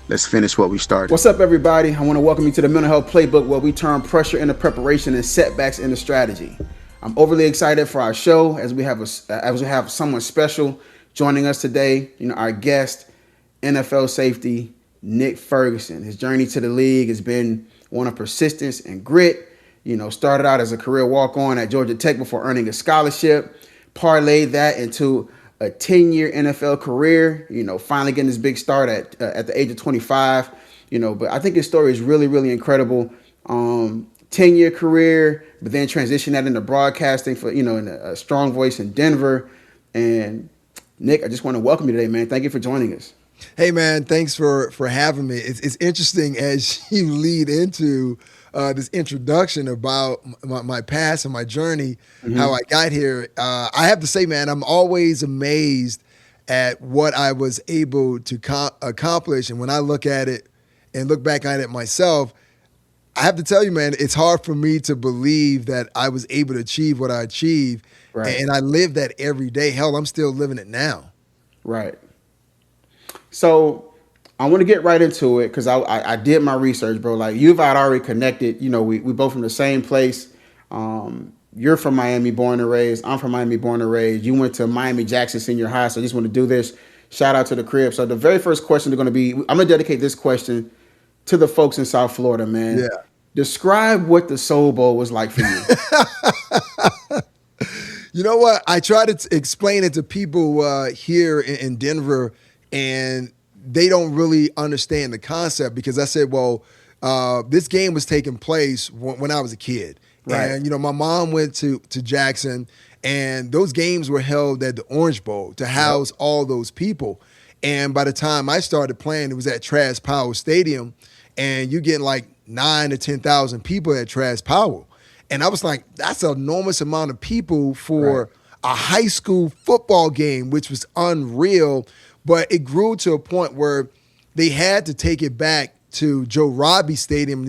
Let's finish what we started. What's up, everybody? I want to welcome you to the Mental Health Playbook, where we turn pressure into preparation and setbacks into strategy. I'm overly excited for our show as we have someone special joining us today. Our guest, NFL safety Nick Ferguson. His journey to the league has been one of persistence and grit. Started out as a career walk-on at Georgia Tech before earning a scholarship, parlayed that into a 10-year NFL career, finally getting his big start at the age of 25, but I think his story is really, really incredible. 10-year career, but then transition that into broadcasting for, in a strong voice in Denver. And Nick, I just want to welcome you today, man. Thank you for joining us. Hey, man, thanks for having me. It's interesting as you lead into this introduction about my past and my journey, how I got here. I have to say, man, I'm always amazed at what I was able to accomplish. And when I look at it and look back at it myself, I have to tell you, man, it's hard for me to believe that I was able to achieve what I achieved. Right. And I live that every day. Hell, I'm still living it now. Right. So I want to get right into it because I did my research, bro. Like you've already connected. We both from the same place. You're from Miami, born and raised. I'm from Miami, born and raised. You went to Miami Jackson Senior High. So I just want to do this. Shout out to the crib. So the very first question is going to be, I'm going to dedicate this question to the folks in South Florida, man. Yeah. Describe what the Soul Bowl was like for you. You know what? I try to explain it to people here in Denver, and they don't really understand the concept because I said, well, this game was taking place when I was a kid. Right. And, my mom went to Jackson, and those games were held at the Orange Bowl to house all those people. And by the time I started playing, it was at Trav Powell Stadium, and you get like 9,000 to 10,000 people at Trav Powell. And I was like, that's an enormous amount of people for a high school football game, which was unreal. But it grew to a point where they had to take it back to Joe Robbie Stadium.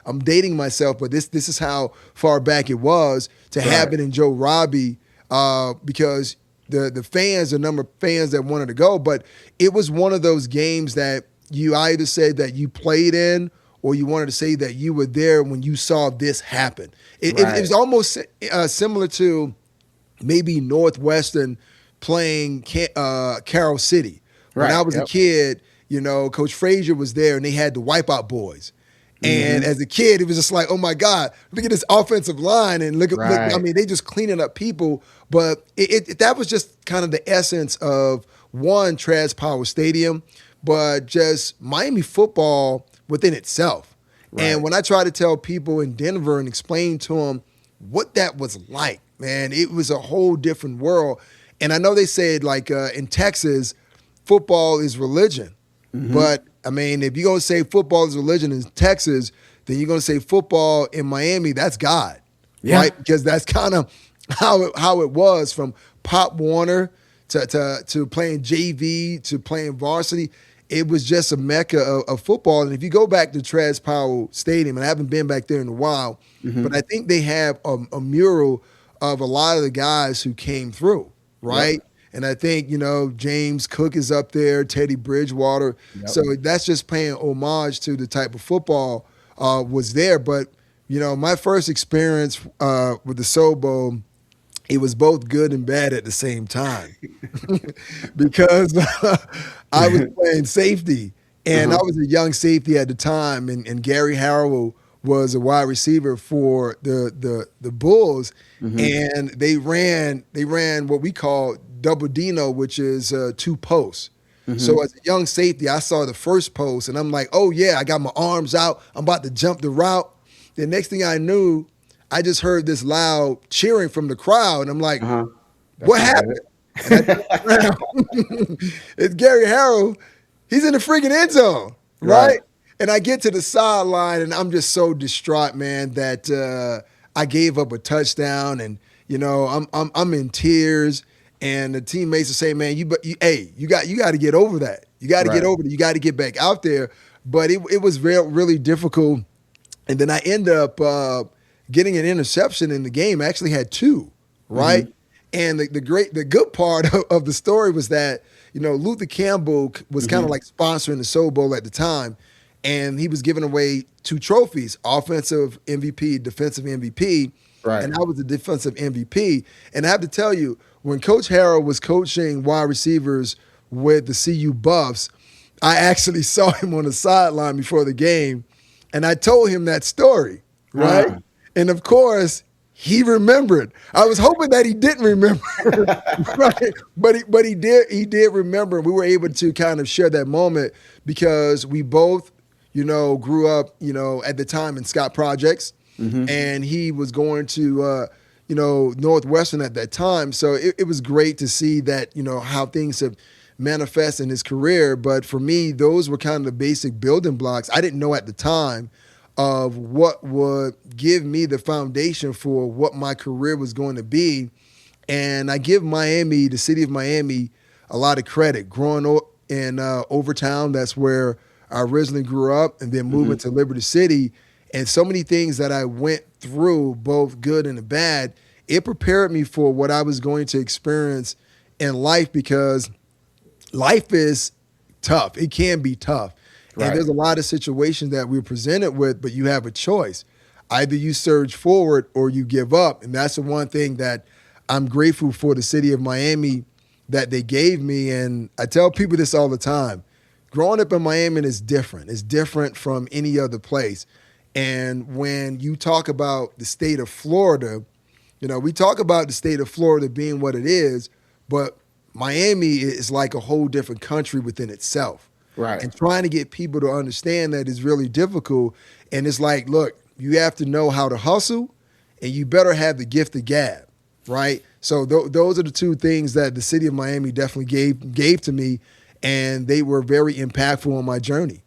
I'm dating myself, but this is how far back it was to have it in Joe Robbie because the fans, the number of fans that wanted to go. But it was one of those games that you either said that you played in or you wanted to say that you were there when you saw this happen. It was almost similar to maybe Northwestern playing Carroll City. When I was a kid, Coach Frazier was there and they had the Wipeout Boys. And as a kid, it was just like, oh my God, look at this offensive line and look, I mean, they just cleaning up people. But that was just kind of the essence of one, Trav Powell Stadium, but just Miami football within itself. Right. And when I try to tell people in Denver and explain to them what that was like, man, it was a whole different world. And I know they said like in Texas, football is religion. But I mean, if you're going to say football is religion in Texas, then you're going to say football in Miami, that's God, right? Because that's kind of how it was from Pop Warner to playing JV to playing varsity. It was just a mecca of football. And if you go back to Trav Powell Stadium, and I haven't been back there in a while, but I think they have a mural of a lot of the guys who came through, right? Yep. And I think, James Cook is up there, Teddy Bridgewater. Yep. So that's just paying homage to the type of football was there. But, my first experience with the Soul Bowl, it was both good and bad at the same time because I was playing safety. And I was a young safety at the time, and Gary Harrell was a wide receiver for the Bulls, and they ran what we call double Dino, which is two posts. So as a young safety, I saw the first post, and I'm like, oh yeah, I got my arms out, I'm about to jump the route. The next thing I knew, I just heard this loud cheering from the crowd, and I'm like, what happened? It's Gary Harrell. He's in the freaking end zone, right? And I get to the sideline, and I'm just so distraught, man, that I gave up a touchdown, and I'm in tears. And the teammates are saying, "Man, you got to get over that. You got to get over it. You got to get back out there." But it was really difficult. And then I end up getting an interception in the game. I actually had two, right? And the good part of the story was that Luther Campbell was kind of like sponsoring the Soul Bowl at the time, and he was giving away 2 trophies: offensive MVP, defensive MVP. Right. And I was the defensive MVP. And I have to tell you, when Coach Harrell was coaching wide receivers with the CU Buffs, I actually saw him on the sideline before the game, and I told him that story, right? And of course, he remembered. I was hoping that he didn't remember, right? But he did remember. We were able to kind of share that moment because we both, grew up, at the time in Scott Projects, and he was going to, Northwestern at that time. So it was great to see that, how things have manifest in his career. But for me, those were kind of the basic building blocks. I didn't know at the time of what would give me the foundation for what my career was going to be. And I give Miami, the city of Miami, a lot of credit. Growing in Overtown, that's where I originally grew up, and then moving to Liberty City, and so many things that I went through, both good and bad, it prepared me for what I was going to experience in life, because life is tough. It can be tough. Right. And there's a lot of situations that we're presented with, but you have a choice. Either you surge forward or you give up. And that's the one thing that I'm grateful for the city of Miami that they gave me. And I tell people this all the time. Growing up in Miami is different. It's different from any other place. And when you talk about the state of Florida, we talk about the state of Florida being what it is, but Miami is like a whole different country within itself. Right. And trying to get people to understand that is really difficult. And it's like, look, you have to know how to hustle, and you better have the gift of gab, right? So those are the 2 things that the city of Miami definitely gave to me, and they were very impactful on my journey.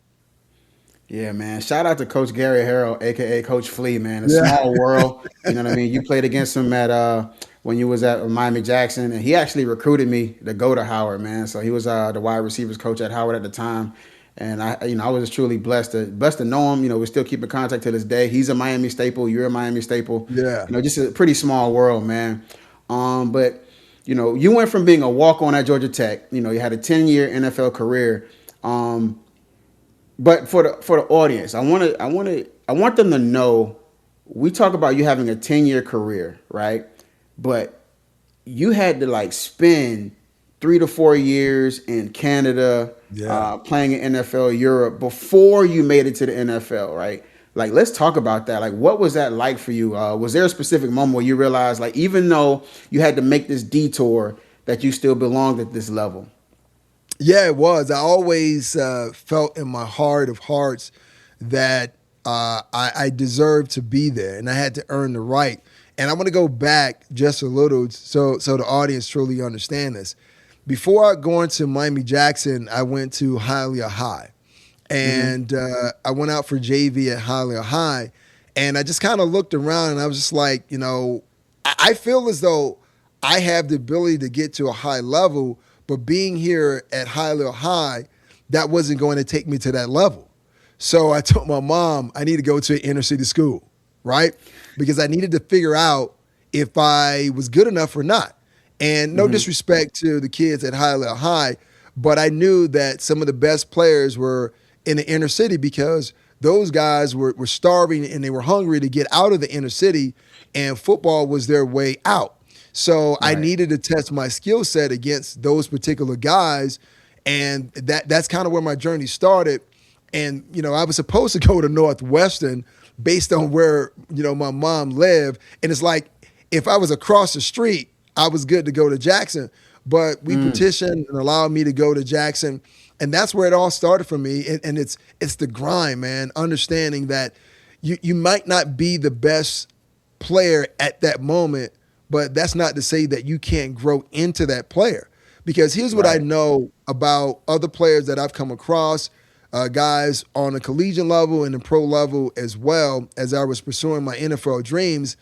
Yeah, man. Shout out to Coach Gary Harrell, a.k.a. Coach Flea, man. A small world. You know what I mean? You played against him when you was at Miami Jackson, and he actually recruited me to go to Howard, man. So he was the wide receivers coach at Howard at the time. And I was truly blessed to know him. We still keep in contact to this day. He's a Miami staple. You're a Miami staple. Yeah. Just a pretty small world, man. But you went from being a walk-on at Georgia Tech. You had a 10-year NFL career. But for the audience, I want them to know, we talk about you having a 10-year career, right? But you had to spend 3 to 4 years in Canada, playing in NFL Europe before you made it to the NFL, right? Let's talk about that. What was that like for you? Was there a specific moment where you realized, even though you had to make this detour, that you still belonged at this level? Yeah, it was. I always felt in my heart of hearts that I deserved to be there, and I had to earn the right. And I want to go back just a little so the audience truly understand this. Before going to Miami Jackson, I went to Hialeah High. And I went out for JV at Hialeah High. And I just kind of looked around, and I was just like, I feel as though I have the ability to get to a high level, but being here at Hialeah High, that wasn't going to take me to that level. So I told my mom I need to go to an inner city school, right? Because I needed to figure out if I was good enough or not. And no disrespect to the kids at Hialeah High, but I knew that some of the best players were in the inner city because those guys were starving and they were hungry to get out of the inner city, and football was their way out. So I needed to test my skill set against those particular guys, and that's kind of where my journey started. And, I was supposed to go to Northwestern based on where, my mom lived. And it's like, if I was across the street, I was good to go to Jackson. But we petitioned and allowed me to go to Jackson. And that's where it all started for me. And it's the grind, man, understanding that you might not be the best player at that moment, but that's not to say that you can't grow into that player. Because here's what I know about other players that I've come across, guys on a collegiate level and a pro level as well, as I was pursuing my NFL dreams.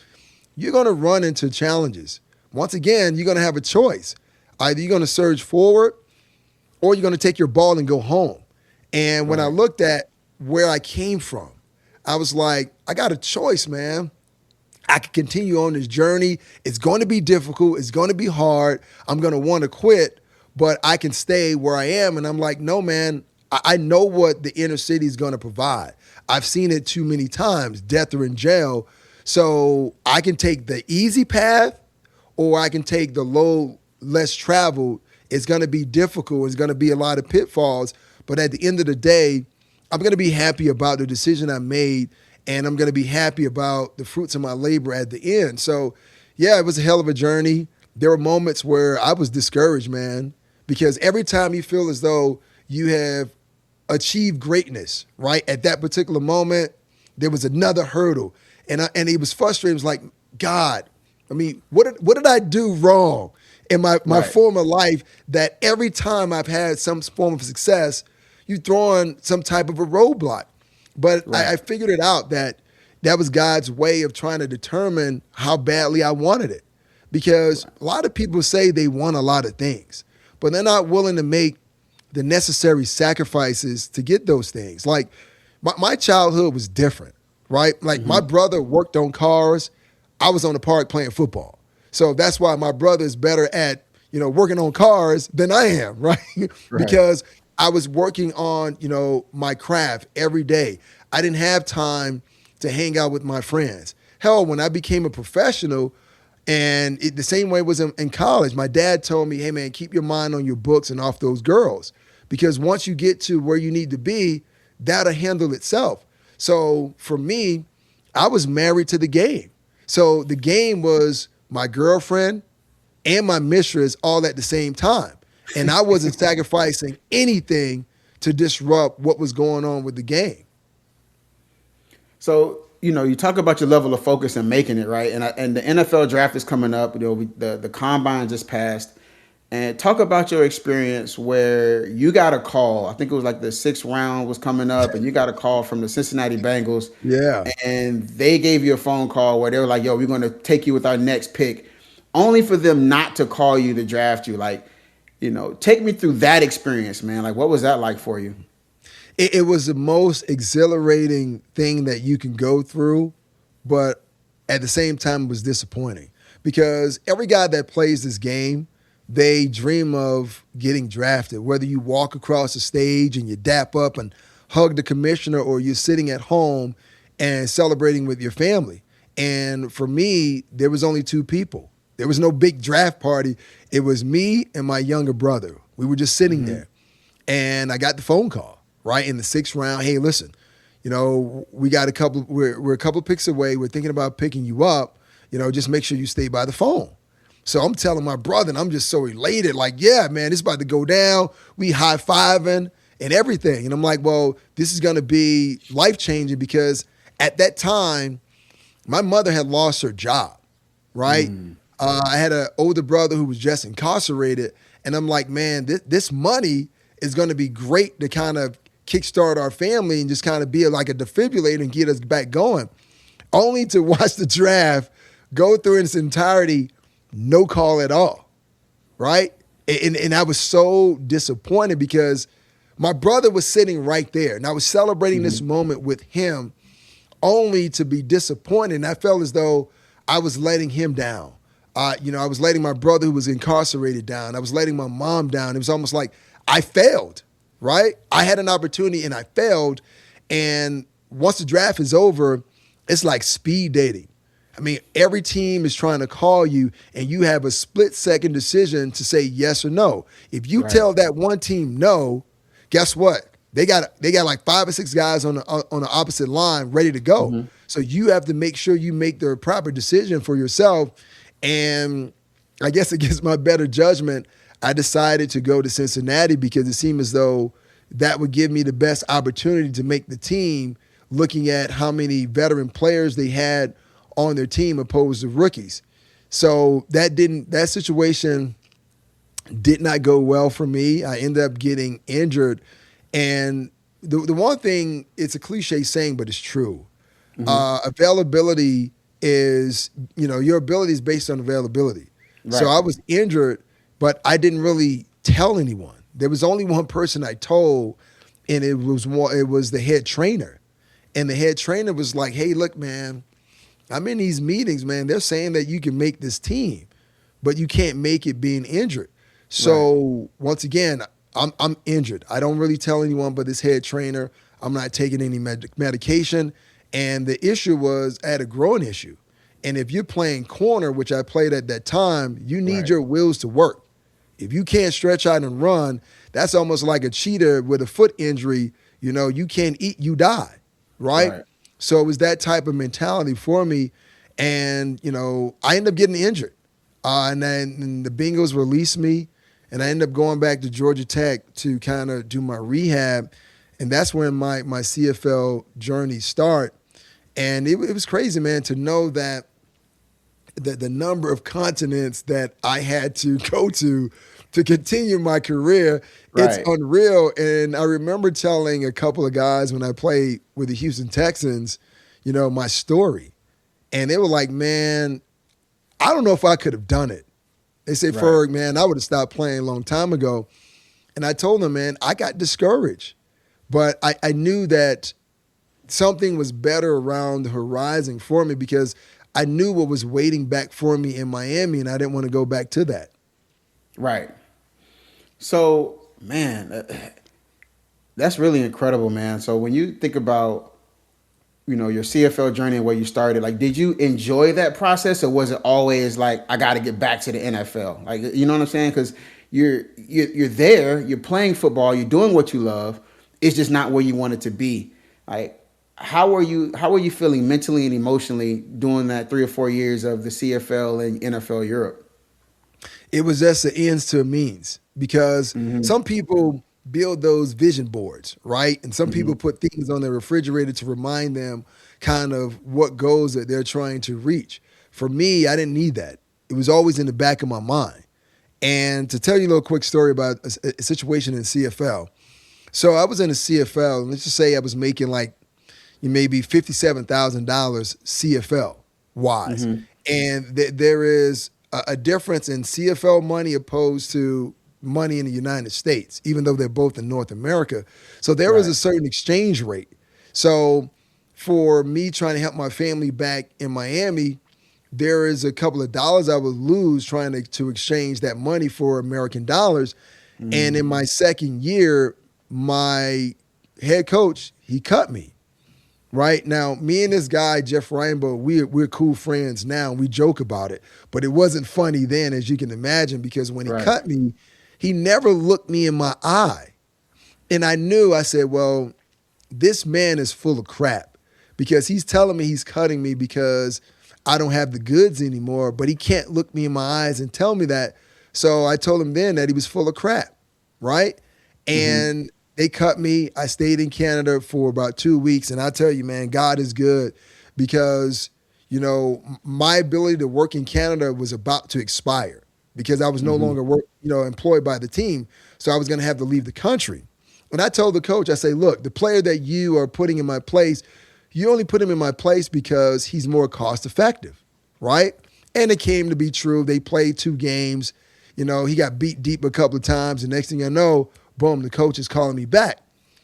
You're going to run into challenges. Once again, you're going to have a choice. Either you're going to surge forward or you're going to take your ball and go home. And when I looked at where I came from, I was like, I got a choice, man. I can continue on this journey. It's going to be difficult. It's going to be hard. I'm going to want to quit. but I can stay where I am. And I'm like, no, man, I know what the inner city is going to provide. I've seen it too many times, death or in jail. So I can take the easy path or I can take the low, less traveled. It's going to be difficult. It's going to be a lot of pitfalls. But at the end of the day, I'm going to be happy about the decision I made, and I'm going to be happy about the fruits of my labor at the end. So, yeah, it was a hell of a journey. There were moments where I was discouraged, man, because every time you feel as though you have achieved greatness, right, at that particular moment, there was another hurdle. And it was frustrating. It was like, God, I mean, what did I do wrong in my Right. former life that every time I've had some form of success, you throw on some type of a roadblock? But Right. I figured it out that was God's way of trying to determine how badly I wanted it. Because a lot of people say they want a lot of things, but they're not willing to make the necessary sacrifices to get those things. Like my childhood was different, right? Like my brother worked on cars. I was on the park playing football. So that's why my brother is better at, working on cars than I am, right? Right. Because I was working on, my craft every day. I didn't have time to hang out with my friends. Hell, when I became a professional, and the same way it was in college, my dad told me, hey, man, keep your mind on your books and off those girls. Because once you get to where you need to be, that'll handle itself. So for me, I was married to the game. So the game was my girlfriend and my mistress all at the same time. And I wasn't sacrificing anything to disrupt what was going on with the game. So, you talk about your level of focus and making it, right? And the NFL draft is coming up. The combine just passed. And talk about your experience where you got a call. I think it was like the sixth round was coming up, and you got a call from the Cincinnati Bengals. Yeah. And they gave you a phone call where they were like, yo, we're going to take you with our next pick, only for them not to call you to draft you. Like, take me through that experience, man. Like, what was that like for you? It was the most exhilarating thing that you can go through, but at the same time, it was disappointing because every guy that plays this game, they dream of getting drafted. Whether you walk across the stage and you dap up and hug the commissioner, or you're sitting at home and celebrating with your family. And for me, there was only two people. There was no big draft party. It was me and my younger brother. We were just sitting there, and I got the phone call. Right in the sixth round, hey, listen, we got a couple. We're a couple picks away. We're thinking about picking you up. Just make sure you stay by the phone. So I'm telling my brother, and I'm just so elated. Like, yeah, man, it's about to go down. We high-fiving and everything. And I'm like, well, this is going to be life-changing because at that time, my mother had lost her job. Right. I had an older brother who was just incarcerated, and I'm like, man, this money is going to be great to kind of kickstart our family and just kind of be like a defibrillator and get us back going, only to watch the draft go through in its entirety, no call at all, right? And I was so disappointed because my brother was sitting right there, and I was celebrating this moment with him, only to be disappointed. And I felt as though I was letting him down. I was letting my brother who was incarcerated down. I was letting my mom down. It was almost like I failed, right? I had an opportunity and I failed. And once the draft is over, it's like speed dating. I mean, every team is trying to call you, and you have a split-second decision to say yes or no. If you tell that one team no, guess what? They got like 5 or 6 guys on the opposite line ready to go. So you have to make sure you make the proper decision for yourself. And I guess against my better judgment, I decided to go to Cincinnati because it seemed as though that would give me the best opportunity to make the team, looking at how many veteran players they had on their team opposed to rookies. So that situation did not go well for me. I ended up getting injured. And the one thing, it's a cliche saying, but it's true. Availability is, your ability is based on availability. Right. So I was injured, but I didn't really tell anyone. There was only one person I told, and it was the head trainer. And the head trainer was like, hey, look, man, I'm in these meetings, man. They're saying that you can make this team, but you can't make it being injured. Right. So once again, I'm injured. I don't really tell anyone but this head trainer. I'm not taking any medication. And the issue was I had a growing issue. And if you're playing corner, which I played at that time, you need Right. your wheels to work. If you can't stretch out and run, that's almost like a cheater with a foot injury. You can't eat, you die, right? Right. So it was that type of mentality for me. And, I ended up getting injured. And then the Bengals released me, and I ended up going back to Georgia Tech to kind of do my rehab. And that's when my CFL journey started. And it was crazy, man, to know that the number of continents that I had to go to continue my career, it's Right. unreal. And I remember telling a couple of guys when I played with the Houston Texans, my story. And they were like, man, I don't know if I could have done it. They say, Right. Ferg, man, I would have stopped playing a long time ago. And I told them, man, I got discouraged. But I knew that something was better around the horizon for me because I knew what was waiting back for me in Miami, and I didn't want to go back to that. Right. So, man, that's really incredible, man. So when you think about, your CFL journey and where you started, like, did you enjoy that process, or was it always like, I got to get back to the NFL? Like, you know what I'm saying? Because you're there, you're playing football, you're doing what you love. It's just not where you want it to be. Like, how were you feeling mentally and emotionally during that 3 or 4 years of the CFL and NFL Europe? It was just the ends to a means because Mm-hmm. some people build those vision boards, right? And some Mm-hmm. people put things on their refrigerator to remind them kind of what goals that they're trying to reach. For me, I didn't need that. It was always in the back of my mind. And to tell you a little quick story about a situation in CFL. So I was in a CFL, and let's just say I was making like maybe $57,000 CFL wise. Mm-hmm. And there is a difference in CFL money opposed to money in the United States, even though they're both in North America. So there was Right. a certain exchange rate. So for me trying to help my family back in Miami, there is a couple of dollars I would lose trying to exchange that money for American dollars. And Mm-hmm. in my second year, my head coach, he cut me. Right now, me and this guy, Jeff Rainbow, we're cool friends now. We joke about it, but it wasn't funny then, as you can imagine, because when he Right. cut me, he never looked me in my eye. And I knew, I said, well, this man is full of crap because he's telling me he's cutting me because I don't have the goods anymore, but he can't look me in my eyes and tell me that. So I told him then that he was full of crap, right? Mm-hmm. And they cut me. I stayed in Canada for about 2 weeks. And I tell you, man, God is good because, my ability to work in Canada was about to expire because I was no Mm-hmm. longer employed by the team. So I was going to have to leave the country. And I told the coach, I say, look, the player that you are putting in my place, you only put him in my place because he's more cost effective, right? And it came to be true. They played 2 games. He got beat deep a couple of times. The next thing I know, boom, the coach is calling me back.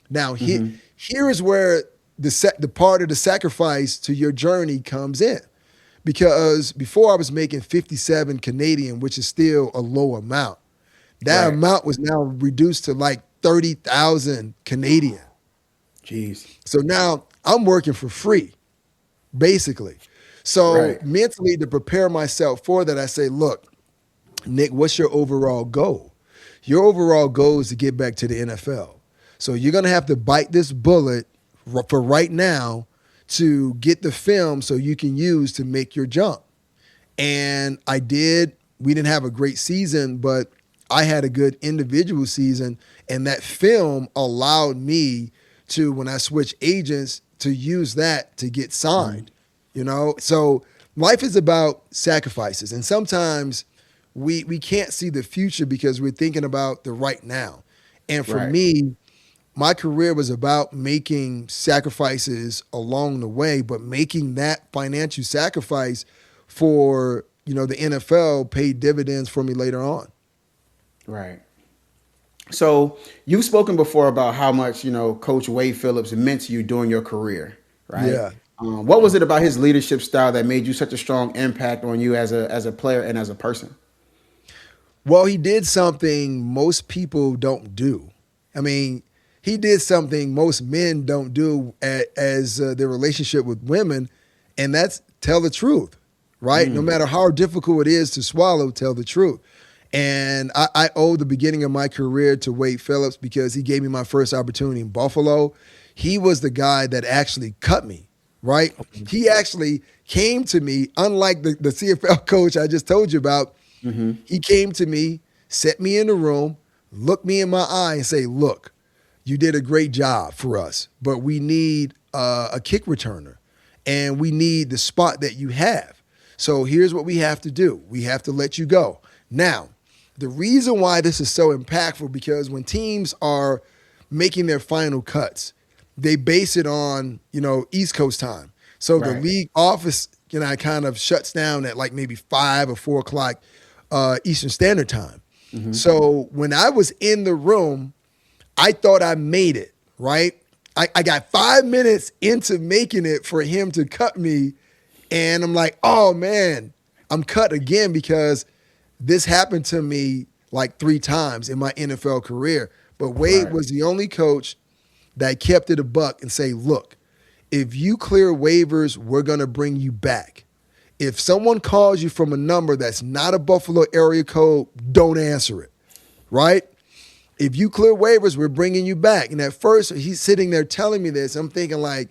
Now, Mm-hmm. here is where the part of the sacrifice to your journey comes in. Because before I was making 57 Canadian, which is still a low amount. That Right. amount was now reduced to like 30,000 Canadian. Jeez. So now I'm working for free, basically. So Right. mentally to prepare myself for that, I say, look, Nick, what's your overall goal? Your overall goal is to get back to the NFL. So you're going to have to bite this bullet for right now to get the film so you can use to make your jump. And I did. We didn't have a great season, but I had a good individual season. And that film allowed me to, when I switched agents, to use that to get signed. So life is about sacrifices. And sometimes we can't see the future because we're thinking about the right now. And for Right. me, my career was about making sacrifices along the way, but making that financial sacrifice for, the NFL paid dividends for me later on. Right. So you've spoken before about how much Coach Wade Phillips meant to you during your career, right? Yeah. What was it about his leadership style that made you such a strong impact on you as a player and as a person? Well, he did something most people don't do. I mean, he did something most men don't do as their relationship with women, and that's tell the truth, right? No matter how difficult it is to swallow, tell the truth. And I owe the beginning of my career to Wade Phillips because he gave me my first opportunity in Buffalo. He was the guy that actually cut me, right? He actually came to me, unlike the CFL coach I just told you about. He came to me, set me in the room, looked me in my eye and say, look, you did a great job for us, but we need a kick returner and we need the spot that you have. So here's what we have to do. We have to let you go. Now, the reason why this is so impactful, because when teams are making their final cuts, they base it on, East Coast time. So the league office, kind of shuts down at like maybe 5 or 4 o'clock Eastern Standard Time. So when I was in the room, I thought I made it, right? I got 5 minutes into making it for him to cut me, and I'm like, oh man, I'm cut again because this happened to me like 3 times in my NFL career. But Wade was the only coach that kept it a buck and say, look, if you clear waivers, we're going to bring you back. If someone calls you from a number that's not a Buffalo area code, don't answer it, right? If you clear waivers, we're bringing you back. And at first, he's sitting there telling me this. I'm thinking like,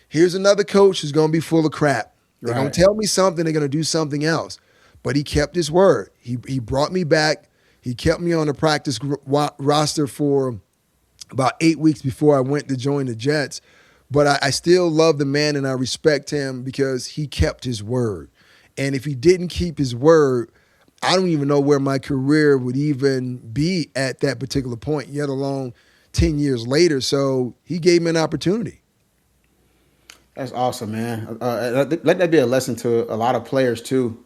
here's another coach who's going to be full of crap. They're going to tell me something. They're going to do something else. But he kept his word. He brought me back. He kept me on the practice roster for about 8 weeks before I went to join the Jets. But I still love the man and I respect him because he kept his word. And if he didn't keep his word, I don't even know where my career would even be at that particular point, yet alone 10 years later. So he gave me an opportunity. That's awesome, man. Let that be a lesson to a lot of players too.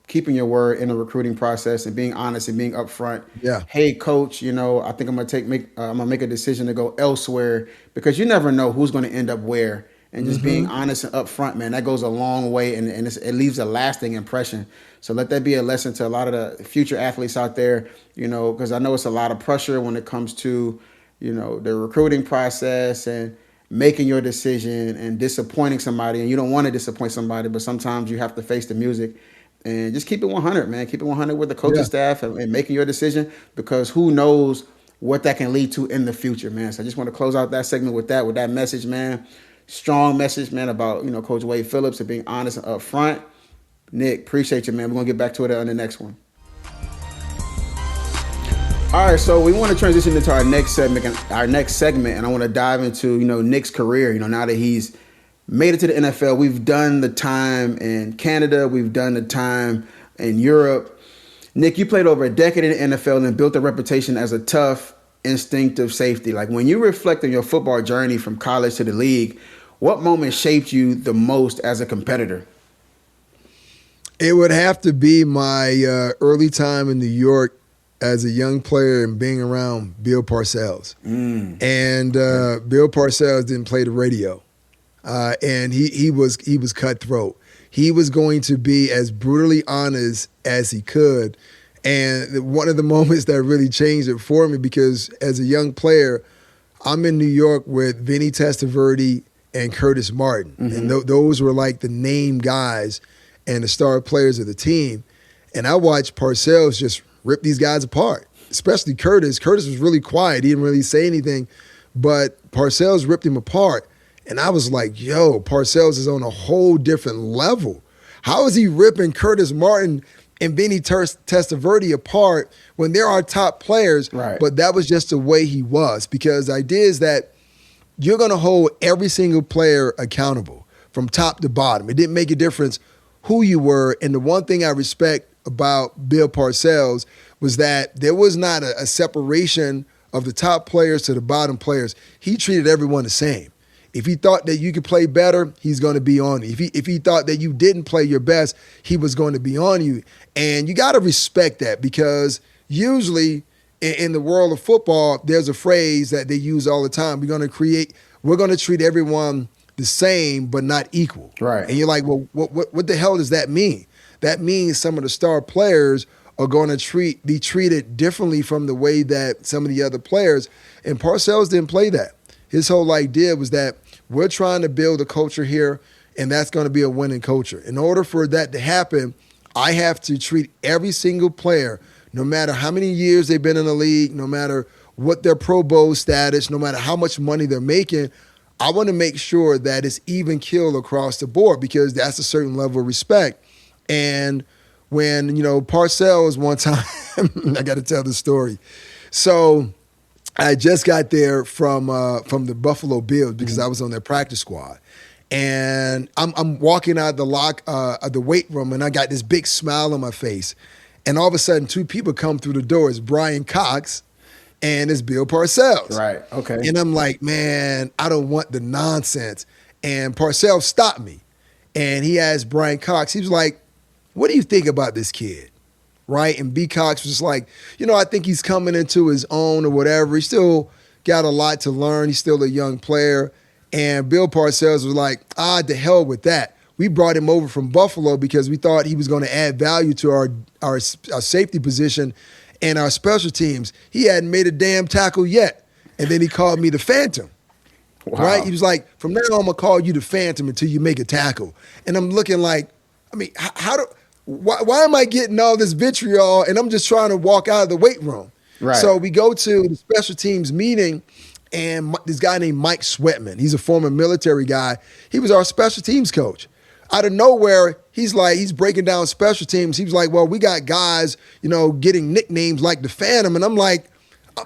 Keeping your word in the recruiting process and being honest and being upfront. Yeah. Hey, coach, I think I'm gonna make a decision to go elsewhere, because you never know who's going to end up where. And just being honest and upfront, man, that goes a long way, and it leaves a lasting impression. So let that be a lesson to a lot of the future athletes out there. Because I know it's a lot of pressure when it comes to the recruiting process and making your decision and disappointing somebody, and you don't want to disappoint somebody, but sometimes you have to face the music. And just keep it 100, man. Keep it 100 with the coaching staff and making your decision, because who knows what that can lead to in the future, man. So I just want to close out that segment with that message, man. Strong message, man, about Coach Wade Phillips and being honest and upfront. Nick, appreciate you, man. We're gonna get back to it on the next one. All right, so we want to transition into our next segment, and I want to dive into Nick's career. Now that he's made it to the NFL, we've done the time in Canada, we've done the time in Europe. Nick, you played over a decade in the NFL and built a reputation as a tough, instinctive safety. Like, when you reflect on your football journey from college to the league, what moment shaped you the most as a competitor? It would have to be my early time in New York as a young player and being around Bill Parcells. And Bill Parcells didn't play the radio. And he was cutthroat. He was going to be as brutally honest as he could. And one of the moments that really changed it for me, because as a young player, I'm in New York with Vinny Testaverde and Curtis Martin. And those were like the name guys and the star players of the team. And I watched Parcells just rip these guys apart, especially Curtis. Curtis was really quiet. He didn't really say anything, but Parcells ripped him apart. And I was like, yo, Parcells is on a whole different level. How is he ripping Curtis Martin and Vinny Testaverde apart when they're our top players? Right. But that was just the way he was, because the idea is that you're going to hold every single player accountable from top to bottom. It didn't make a difference who you were. And the one thing I respect about Bill Parcells was that there was not a separation of the top players to the bottom players. He treated everyone the same. If he thought that you could play better, he's going to be on you. If he thought that you didn't play your best, he was going to be on you. And you got to respect that, because usually in the world of football, there's a phrase that they use all the time. We're going to treat everyone the same but not equal. Right. And you're like, well, what the hell does that mean? That means some of the star players are going to be treated differently from the way that some of the other players. And Parcells didn't play that. His whole idea was that we're trying to build a culture here, and that's going to be a winning culture. In order for that to happen, I have to treat every single player, no matter how many years they've been in the league, no matter what their Pro Bowl status, no matter how much money they're making, I want to make sure that it's even killed across the board, because that's a certain level of respect. And when, Parcells one time, I got to tell the story. So I just got there from the Buffalo Bills because I was on their practice squad. And I'm walking out of the weight room, and I got this big smile on my face. And all of a sudden, two people come through the door. It's Brian Cox and it's Bill Parcells. Right, okay. And I'm like, man, I don't want the nonsense. And Parcells stopped me. And he asked Brian Cox, he was like, what do you think about this kid? Right? And B. Cox was just like, I think he's coming into his own or whatever. He still got a lot to learn. He's still a young player. And Bill Parcells was like, to hell with that. We brought him over from Buffalo because we thought he was going to add value to our safety position and our special teams. He hadn't made a damn tackle yet. And then he called me the Phantom. Wow. Right? He was like, from now on, I'm going to call you the Phantom until you make a tackle. And I'm looking like, why am I getting all this vitriol and I'm just trying to walk out of the weight room? Right. So we go to the special teams meeting, and this guy named Mike Sweatman, he's a former military guy. He was our special teams coach. Out of nowhere, he's breaking down special teams. He was like, well, we got guys, getting nicknames like the Phantom. And I'm like,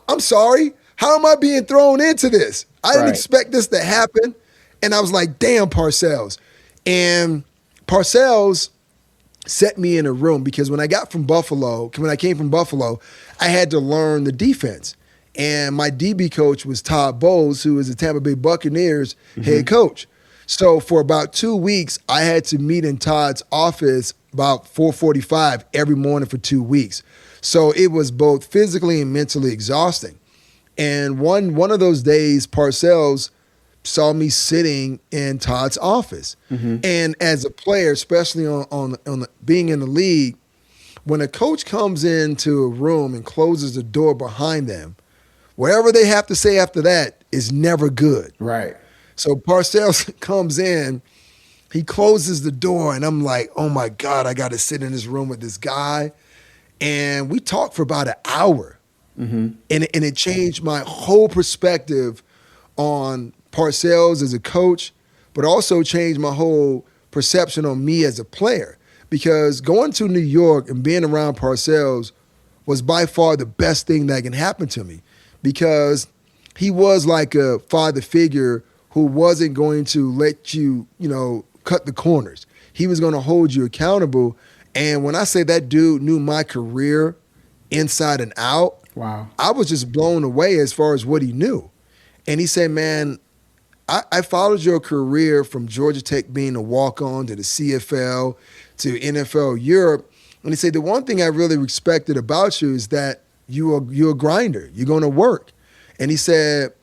I'm sorry, how am I being thrown into this? I didn't expect this to happen. And I was like, damn, Parcells. And Parcells set me in a room because when I came from Buffalo, I had to learn the defense. And my DB coach was Todd Bowles, who is the Tampa Bay Buccaneers head coach. So for about 2 weeks, I had to meet in Todd's office about 4:45 every morning for 2 weeks. So it was both physically and mentally exhausting. And one of those days, Parcells saw me sitting in Todd's office. And as a player, especially on being in the league, when a coach comes into a room and closes the door behind them, whatever they have to say after that is never good. Right. So Parcells comes in, he closes the door, and I'm like, oh my God, I got to sit in this room with this guy. And we talked for about an hour. And it changed my whole perspective on Parcells as a coach, but also changed my whole perception on me as a player. Because going to New York and being around Parcells was by far the best thing that can happen to me, because he was like a father figure who wasn't going to let you, cut the corners. He was going to hold you accountable. And when I say that dude knew my career inside and out, wow, I was just blown away as far as what he knew. And he said, man, I followed your career from Georgia Tech being a walk-on to the CFL to NFL Europe. And he said, the one thing I really respected about you is that you're a grinder. You're going to work. And he said,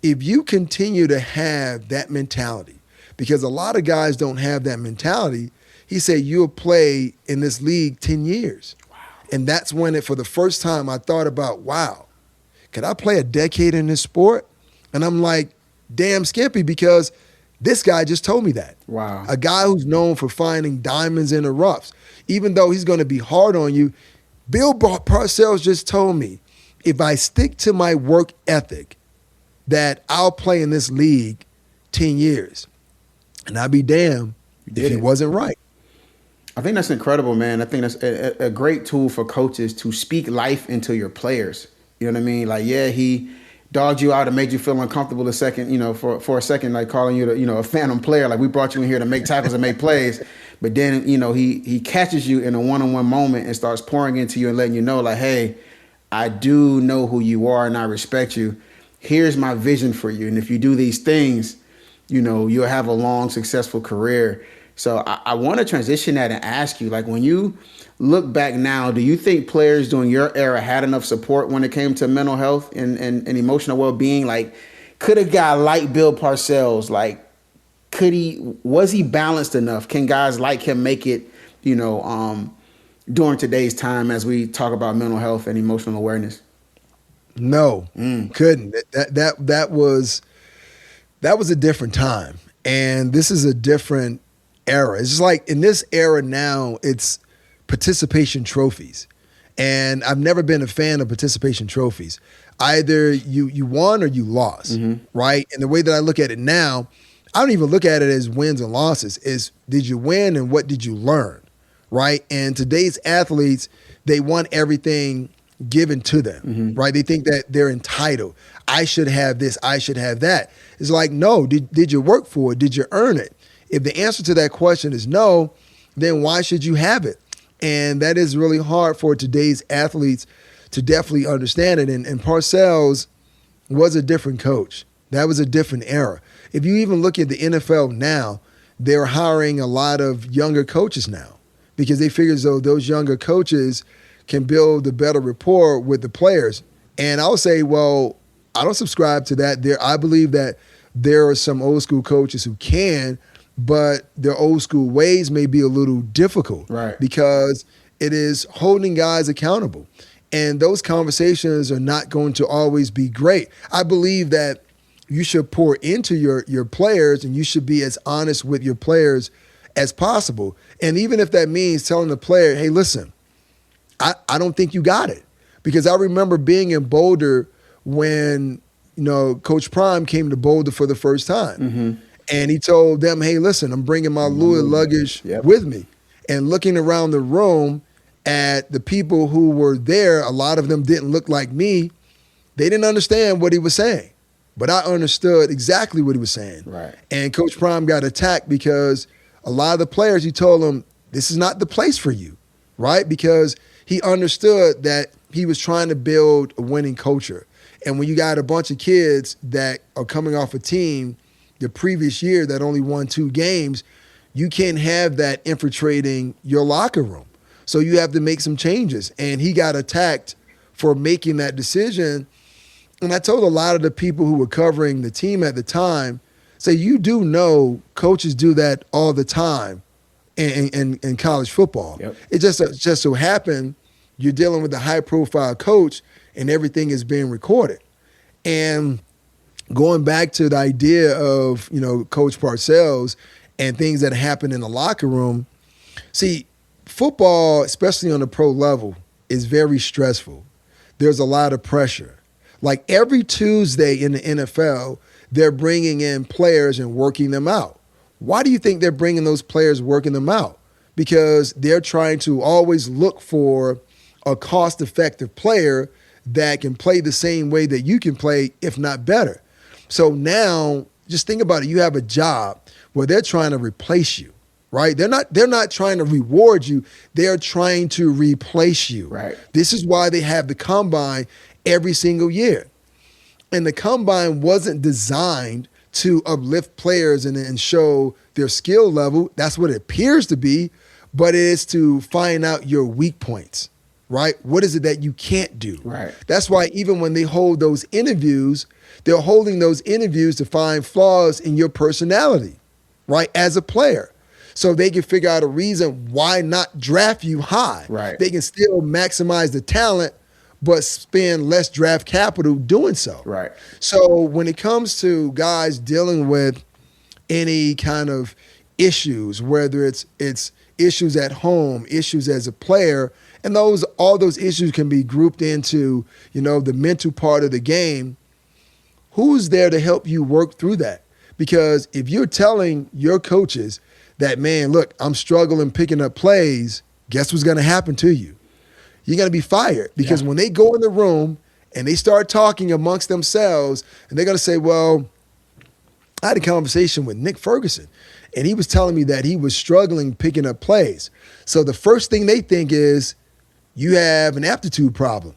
if you continue to have that mentality, because a lot of guys don't have that mentality, he said, you'll play in this league 10 years. Wow. And that's when for the first time I thought about, wow, could I play a decade in this sport? And I'm like, damn skimpy, because this guy just told me that. Wow. A guy who's known for finding diamonds in the roughs. Even though he's going to be hard on you, Bill Parcells just told me, if I stick to my work ethic, that I'll play in this league 10 years. And I'd be damned if he wasn't right. I think that's incredible, man. I think that's a great tool for coaches to speak life into your players. You know what I mean? Like, yeah, he dogged you out and made you feel uncomfortable a second, for a second, like calling you a phantom player. Like, we brought you in here to make tackles and make plays. But then, he catches you in a one-on-one moment and starts pouring into you and letting you know, like, hey, I do know who you are and I respect you. Here's my vision for you. And if you do these things, you'll have a long, successful career. So I want to transition that and ask you, like, when you look back now, do you think players during your era had enough support when it came to mental health and emotional well-being? Like, could a guy like Bill Parcells, like, was he balanced enough? Can guys like him make it, during today's time as we talk about mental health and emotional awareness? No, couldn't. That was a different time, and this is a different era. It's just like in this era now, it's participation trophies, and I've never been a fan of participation trophies. Either you won or you lost, right? And the way that I look at it now, I don't even look at it as wins and losses. Is did you win and what did you learn, right? And today's athletes, they want everything given to them, right? They think that they're entitled. I should have this, I should have that. It's like, no, did you work for it? Did you earn it? If the answer to that question is no, then why should you have it? And that is really hard for today's athletes to definitely understand it. And Parcells was a different coach. That was a different era. If you even look at the NFL now, they're hiring a lot of younger coaches now because they figure as though those younger coaches can build a better rapport with the players. And I'll say, well, I don't subscribe to that. I believe that there are some old school coaches who can, but their old school ways may be a little difficult, right? Because it is holding guys accountable. And those conversations are not going to always be great. I believe that you should pour into your players and you should be as honest with your players as possible. And even if that means telling the player, hey, listen, I don't think you got it. Because I remember being in Boulder when, Coach Prime came to Boulder for the first time. And he told them, hey, listen, I'm bringing my Louis luggage with me. And looking around the room at the people who were there, a lot of them didn't look like me. They didn't understand what he was saying. But I understood exactly what he was saying. Right. And Coach Prime got attacked because a lot of the players, he told them, this is not the place for you, right? Because he understood that he was trying to build a winning culture. And when you got a bunch of kids that are coming off a team the previous year that only won 2 games, you can't have that infiltrating your locker room. So you have to make some changes. And he got attacked for making that decision. And I told a lot of the people who were covering the team at the time, say, you do know coaches do that all the time in college football. Yep. It just so happened you're dealing with a high-profile coach and everything is being recorded. And going back to the idea of, Coach Parcells and things that happen in the locker room, see, football, especially on the pro level, is very stressful. There's a lot of pressure. Like every Tuesday in the NFL, they're bringing in players and working them out. Why do you think they're bringing those players, working them out? Because they're trying to always look for a cost-effective player that can play the same way that you can play, if not better. So now, just think about it. You have a job where they're trying to replace you, right? They're not trying to reward you. They're trying to replace you. Right. This is why they have the combine every single year. And the combine wasn't designed to uplift players and show their skill level. That's what it appears to be, but it is to find out your weak points, right? What is it that you can't do? Right. That's why even when they hold those interviews, they're holding those interviews to find flaws in your personality, right, as a player. So they can figure out a reason why not draft you high. Right. They can still maximize the talent, but spend less draft capital doing so. Right. So when it comes to guys dealing with any kind of issues, whether it's issues at home, issues as a player, and all those issues can be grouped into, the mental part of the game, who's there to help you work through that? Because if you're telling your coaches that, man, look, I'm struggling picking up plays, guess what's going to happen to you? You're going to be fired because when they go in the room and they start talking amongst themselves and they're going to say, well, I had a conversation with Nick Ferguson and he was telling me that he was struggling picking up plays. So the first thing they think is you have an aptitude problem.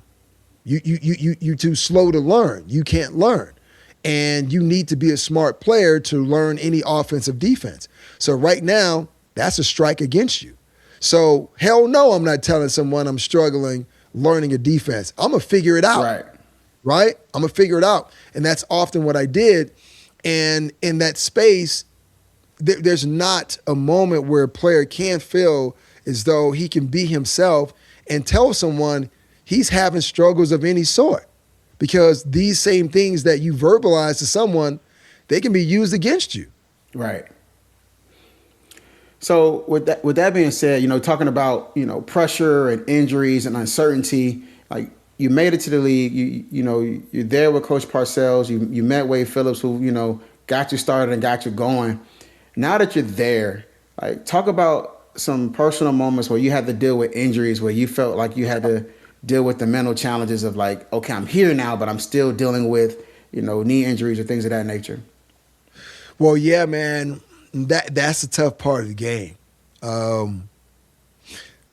You're too slow to learn. You can't learn. And you need to be a smart player to learn any offensive defense. So right now, that's a strike against you. So hell no, I'm not telling someone I'm struggling learning a defense. I'm going to figure it out. Right? I'm going to figure it out. And that's often what I did. And in that space, there's not a moment where a player can't feel as though he can be himself and tell someone he's having struggles of any sort. Because these same things that you verbalize to someone, they can be used against you. Right. So with that being said, talking about, pressure and injuries and uncertainty, like you made it to the league, you're there with Coach Parcells, you met Wade Phillips, who, got you started and got you going. Now that you're there, like talk about some personal moments where you had to deal with injuries, where you felt like you had to deal with the mental challenges of like, okay, I'm here now, but I'm still dealing with, knee injuries or things of that nature. Well, yeah, man, that's the tough part of the game. The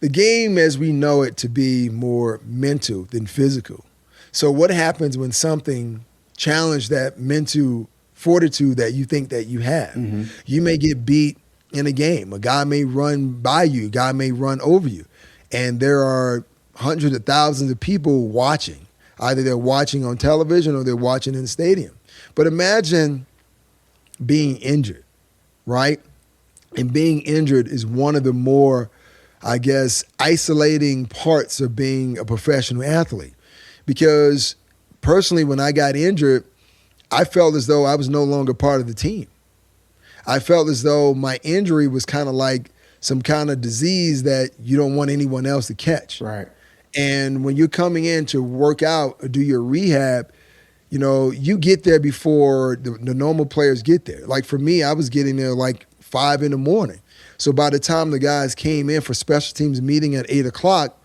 game as we know it to be more mental than physical. So what happens when something challenges that mental fortitude that you think that you have? Mm-hmm. You may get beat in a game. A guy may run by you. A guy may run over you. And there are hundreds of thousands of people watching. Either they're watching on television or they're watching in the stadium. But imagine being injured, right? And being injured is one of the more, I guess, isolating parts of being a professional athlete. Because personally, when I got injured, I felt as though I was no longer part of the team. I felt as though my injury was kind of like some kind of disease that you don't want anyone else to catch. Right. And when you're coming in to work out or do your rehab, you get there before the normal players get there. Like for me, I was getting there like 5 a.m. So by the time the guys came in for special teams meeting at 8 o'clock,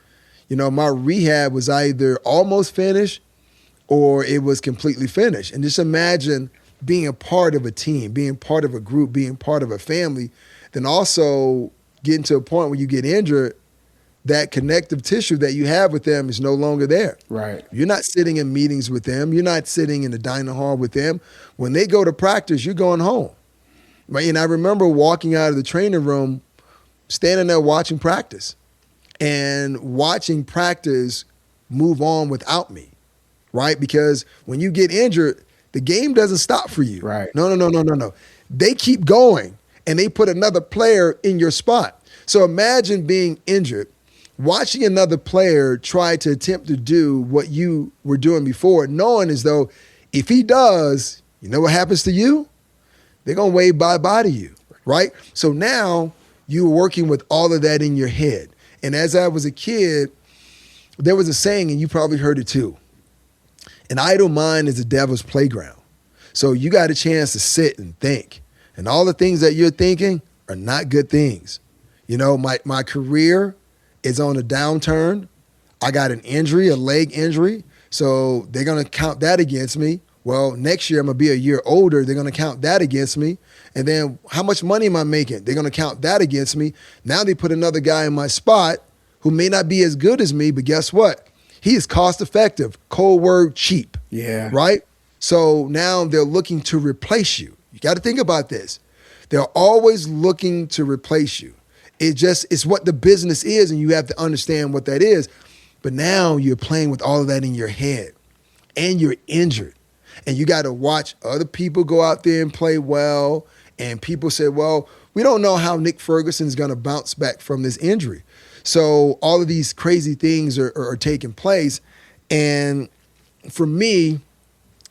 my rehab was either almost finished or it was completely finished. And just imagine being a part of a team, being part of a group, being part of a family, then also getting to a point where you get injured, that connective tissue that you have with them is no longer there. Right. You're not sitting in meetings with them. You're not sitting in the dining hall with them. When they go to practice, you're going home. Right? And I remember walking out of the training room, standing there watching practice and watching practice move on without me, right? Because when you get injured, the game doesn't stop for you. Right. No. They keep going and they put another player in your spot. So imagine being injured, watching another player try to attempt to do what you were doing before, knowing as though if he does, you know what happens to you? They're going to wave bye-bye to you, right? So now you're working with all of that in your head. And as I was a kid, there was a saying, and you probably heard it too, an idle mind is the devil's playground. So you got a chance to sit and think. And all the things that you're thinking are not good things. My career is on a downturn. I got an injury, a leg injury. So they're going to count that against me. Well, next year I'm going to be a year older. They're going to count that against me. And then how much money am I making? They're going to count that against me. Now they put another guy in my spot who may not be as good as me, but guess what? He is cost effective, cold word, cheap. Yeah. Right? So now they're looking to replace you. You got to think about this. They're always looking to replace you. It's what the business is, and you have to understand what that is. But now you're playing with all of that in your head, and you're injured. And you got to watch other people go out there and play well. And people say, well, we don't know how Nick Ferguson is going to bounce back from this injury. So all of these crazy things are taking place. And for me,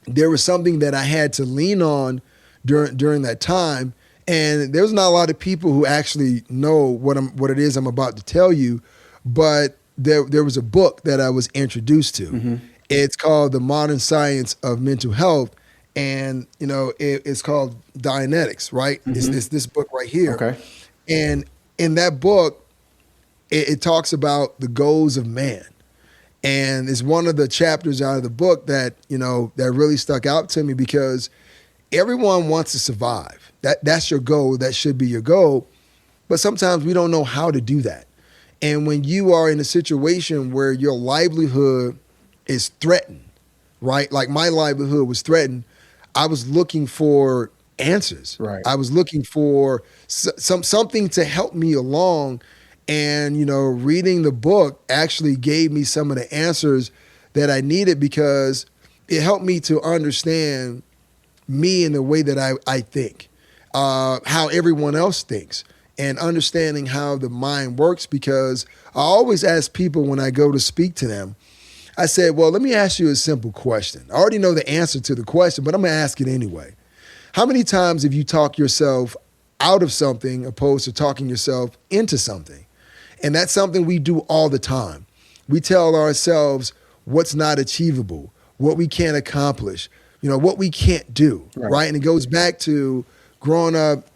there was something that I had to lean on during that time. And there's not a lot of people who actually know what it is I'm about to tell you. But there was a book that I was introduced to. Mm-hmm. It's called The Modern Science of Mental Health, and it's called Dianetics, right? Mm-hmm. It's this book right here. Okay. And in that book, it talks about the goals of man, and it's one of the chapters out of the book that that really stuck out to me because everyone wants to survive. That's your goal. That should be your goal, but sometimes we don't know how to do that. And when you are in a situation where your livelihood is threatened, right? Like my livelihood was threatened. I was looking for answers. Right. I was looking for something to help me along. And, reading the book actually gave me some of the answers that I needed because it helped me to understand me in the way that I think, how everyone else thinks. and understanding how the mind works, because I always ask people when I go to speak to them, I said, well, let me ask you a simple question. I already know the answer to the question, but I'm going to ask it anyway. How many times have you talked yourself out of something opposed to talking yourself into something? And that's something we do all the time. We tell ourselves what's not achievable, what we can't accomplish, what we can't do, right? And it goes back to growing up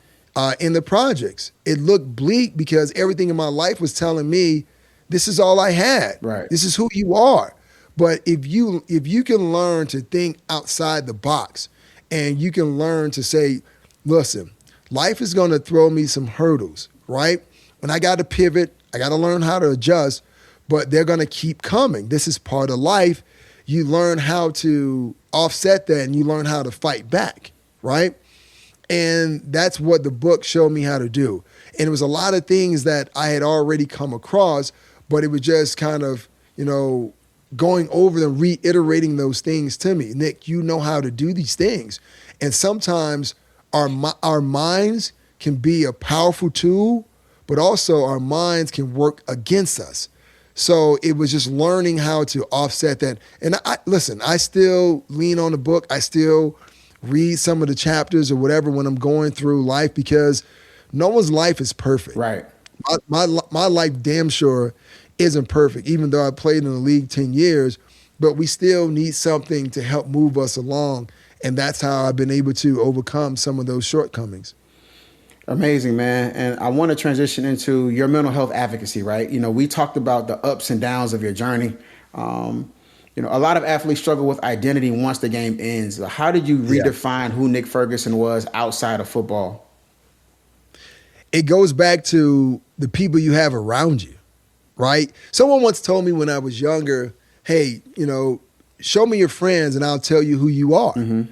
in the projects. It looked bleak because everything in my life was telling me this is all I had. Right. This is who you are. But if you can learn to think outside the box, and you can learn to say, listen, life is going to throw me some hurdles, right? And I got to pivot. I got to learn how to adjust, but they're going to keep coming. This is part of life. You learn how to offset that, and you learn how to fight back, right? And that's what the book showed me how to do. And it was a lot of things that I had already come across, but it was just kind of, going over and reiterating those things to me. Nick, you know how to do these things. And sometimes our minds can be a powerful tool, but also our minds can work against us. So it was just learning how to offset that. And listen, I still lean on the book. I still read some of the chapters or whatever when I'm going through life, because no one's life is perfect. Right. My life damn sure isn't perfect, even though I played in the league 10 years, but we still need something to help move us along. And that's how I've been able to overcome some of those shortcomings. Amazing, man. And I want to transition into your mental health advocacy, right? We talked about the ups and downs of your journey. A lot of athletes struggle with identity once the game ends. How did you redefine who Nick Ferguson was outside of football? It goes back to the people you have around you. Right? Someone once told me when I was younger, hey, show me your friends and I'll tell you who you are. Mm-hmm.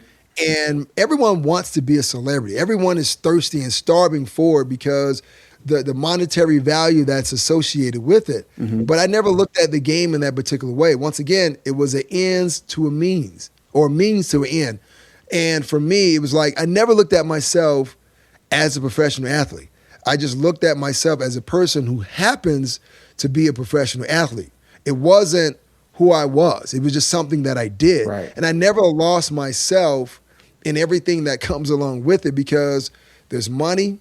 And everyone wants to be a celebrity. Everyone is thirsty and starving for it because the monetary value that's associated with it. Mm-hmm. But I never looked at the game in that particular way. Once again, it was an ends to a means, or a means to an end. And for me, it was like I never looked at myself as a professional athlete. I just looked at myself as a person who happens to be a professional athlete. It wasn't who I was. It was just something that I did. Right. And I never lost myself in everything that comes along with it, because there's money,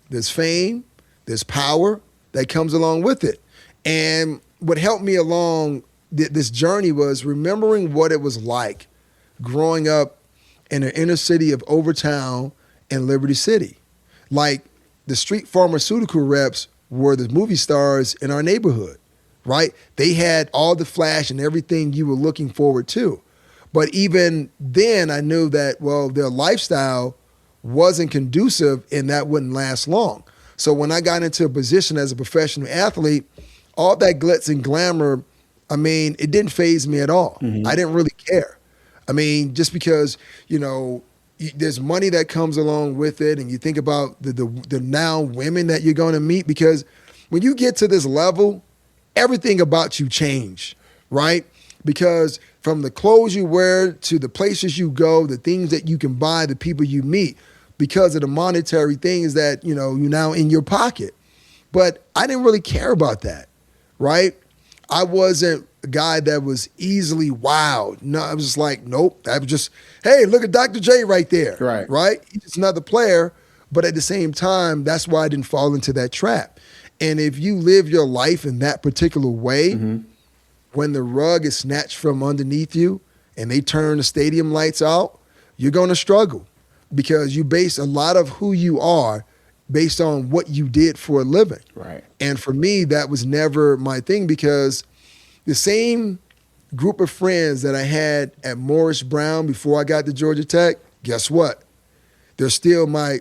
there's fame, there's power that comes along with it. And what helped me along this journey was remembering what it was like growing up in the inner city of Overtown and Liberty City. Like, the street pharmaceutical reps were the movie stars in our neighborhood, right? They had all the flash and everything you were looking forward to. But even then, I knew that, well, their lifestyle wasn't conducive and that wouldn't last long. So when I got into a position as a professional athlete, all that glitz and glamour, it didn't faze me at all. Mm-hmm. I didn't really care. Just because, there's money that comes along with it, and you think about the now women that you're going to meet, because when you get to this level, everything about you change, right? Because from the clothes you wear to the places you go, the things that you can buy, the people you meet, because of the monetary things that, you're now in your pocket. But I didn't really care about that, right? I wasn't a guy that was easily wowed. No, I was just like, nope. I was just, hey, look at Dr. J right there. Right? He's just another player. But at the same time, that's why I didn't fall into that trap. And if you live your life in that particular way, mm-hmm. when the rug is snatched from underneath you and they turn the stadium lights out, you're going to struggle, because you base a lot of who you are based on what you did for a living. Right. And for me, that was never my thing, because the same group of friends that I had at Morris Brown before I got to Georgia Tech, guess what? They're still my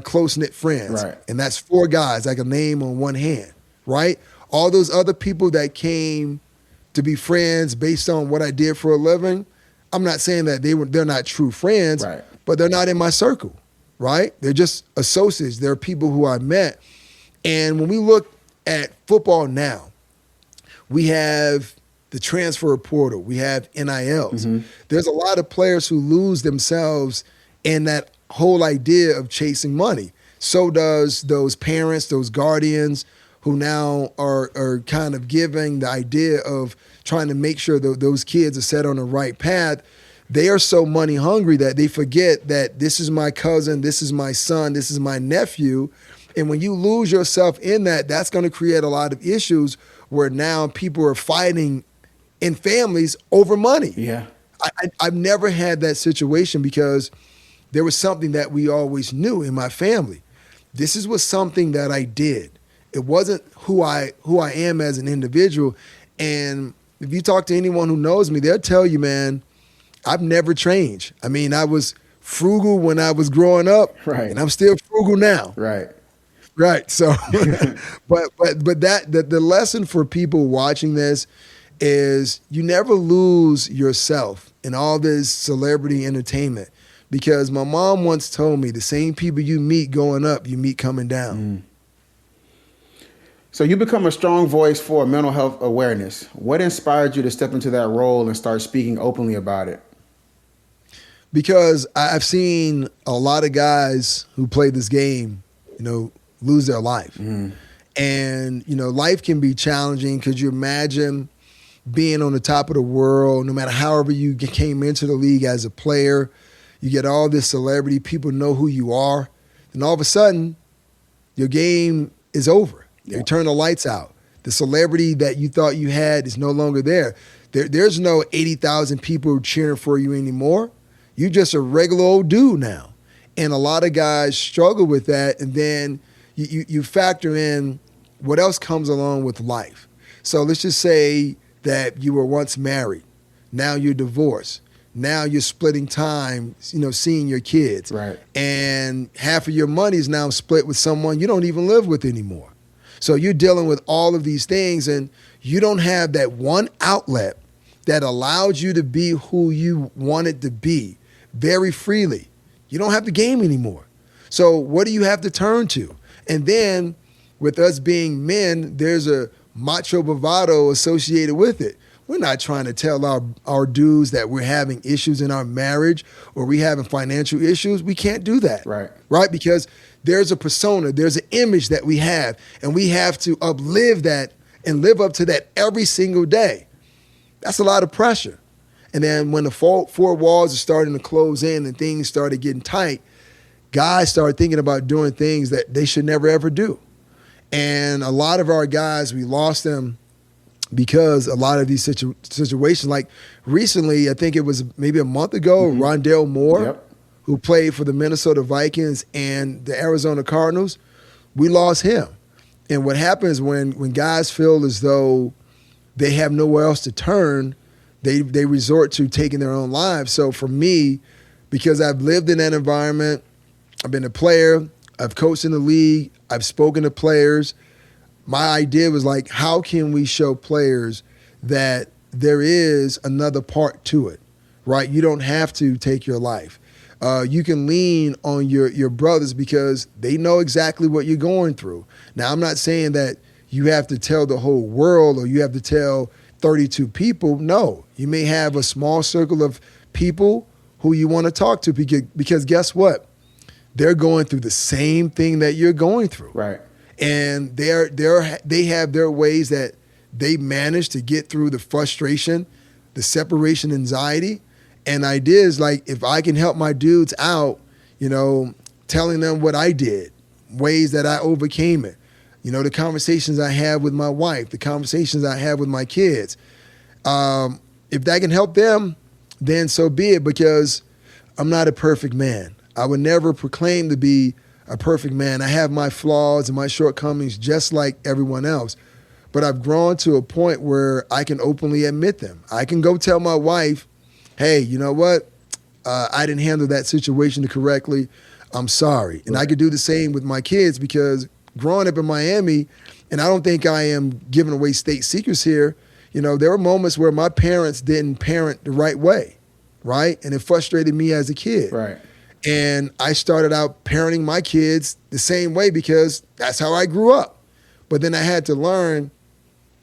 close-knit friends. Right. And that's 4 guys I can name on one hand, right? All those other people that came to be friends based on what I did for a living, I'm not saying that they're not true friends, right. but they're not in my circle, right? They're just associates. They're people who I met. And when we look at football now, we have the transfer portal. We have NILs. Mm-hmm. There's a lot of players who lose themselves in that whole idea of chasing money. so does those parents, those guardians who now are kind of giving the idea of trying to make sure that those kids are set on the right path. They are so money hungry that they forget that this is my cousin, this is my son, this is my nephew. And when you lose yourself in that, that's going to create a lot of issues where now people are fighting in families over money. Yeah. I've never had that situation because there was something that we always knew in my family. This was something that I did. It wasn't who I am as an individual. And if you talk to anyone who knows me, they'll tell you, man, I've never changed. I mean, I was frugal when I was growing up, right, and I'm still frugal now. Right. Right. So, but the lesson for people watching this is you never lose yourself in all this celebrity entertainment, because my mom once told me the same people you meet going up, you meet coming down. So you become a strong voice for mental health awareness. What inspired you to step into that role and start speaking openly about it? Because I've seen a lot of guys who play this game, lose their life. And, life can be challenging because you imagine being on the top of the world, no matter however you came into the league as a player, you get all this celebrity, people know who you are, and all of a sudden, your game is over. They turn the lights out. The celebrity that you thought you had is no longer there. There's no 80,000 people cheering for you anymore. You're just a regular old dude now. And a lot of guys struggle with that, and then you factor in what else comes along with life. So let's just say that you were once married. Now you're divorced. Now you're splitting time, seeing your kids. Right. And half of your money is now split with someone you don't even live with anymore. So you're dealing with all of these things, and you don't have that one outlet that allows you to be who you wanted to be very freely. You don't have the game anymore. So what do you have to turn to? And then with us being men, there's a macho bravado associated with it. We're not trying to tell our dudes that we're having issues in our marriage or we having financial issues. We can't do that. Right? Because there's a persona, there's an image that we have, and we have to uplive that and live up to that every single day. That's a lot of pressure. And then when the four walls are starting to close in and things started getting tight, guys started thinking about doing things that they should never, ever do. And a lot of our guys, we lost them because a lot of these situations, like recently, I think it was maybe a month ago, Rondale Moore, who played for the Minnesota Vikings and the Arizona Cardinals, we lost him. And what happens when guys feel as though they have nowhere else to turn, they resort to taking their own lives. So for me, because I've lived in that environment, I've been a player, I've coached in the league, I've spoken to players, my idea was like, how can we show players that there is another part to it, right? You don't have to take your life. You can lean on your brothers because they know exactly what you're going through. Now, I'm not saying that you have to tell the whole world or you have to tell 32 people. No, you may have a small circle of people who you want to talk to because guess what? They're going through the same thing that you're going through. Right. And they have their ways that they manage to get through the frustration, the separation anxiety. And ideas like, if I can help my dudes out, telling them what I did, ways that I overcame it, the conversations I have with my wife, the conversations I have with my kids. If that can help them, then so be it, because I'm not a perfect man. I would never proclaim to be a perfect man. I have my flaws and my shortcomings just like everyone else. But I've grown to a point where I can openly admit them. I can go tell my wife, hey, you know what? I didn't handle that situation correctly. I'm sorry. And I could do the same with my kids, because growing up in Miami, and I don't think I am giving away state secrets here, there were moments where my parents didn't parent the right way, right? And it frustrated me as a kid. Right. And I started out parenting my kids the same way because that's how I grew up. But then I had to learn,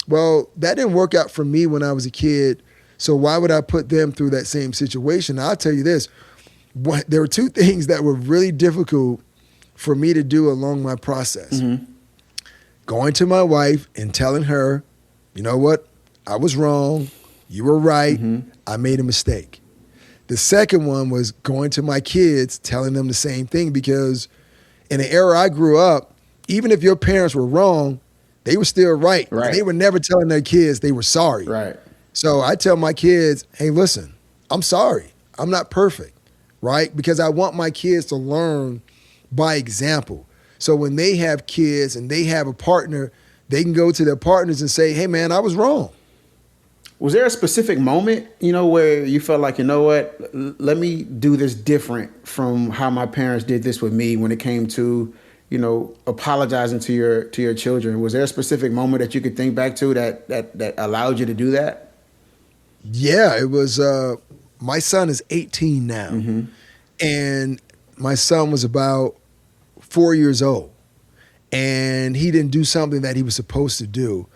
well, that didn't work out for me when I was a kid, so why would I put them through that same situation? Now, I'll tell you this. There were two things that were really difficult for me to do along my process. Going to my wife and telling her, you know what, I was wrong, you were right, I made a mistake. The second one was going to my kids, telling them the same thing, because in the era I grew up, even if your parents were wrong, they were still right. Right. And they were never telling their kids they were sorry. Right. So I tell my kids, hey, listen, I'm sorry. I'm not perfect, right? Because I want my kids to learn by example. So when they have kids and they have a partner, they can go to their partners and say, hey, man, I was wrong. Was there a specific moment, where you felt like, you know what, let me do this different from how my parents did this with me when it came to, apologizing to your children? Was there a specific moment that you could think back to that allowed you to do that? Yeah, it was, my son is 18 now. And my son was about 4 years old. And he didn't do something that he was supposed to do.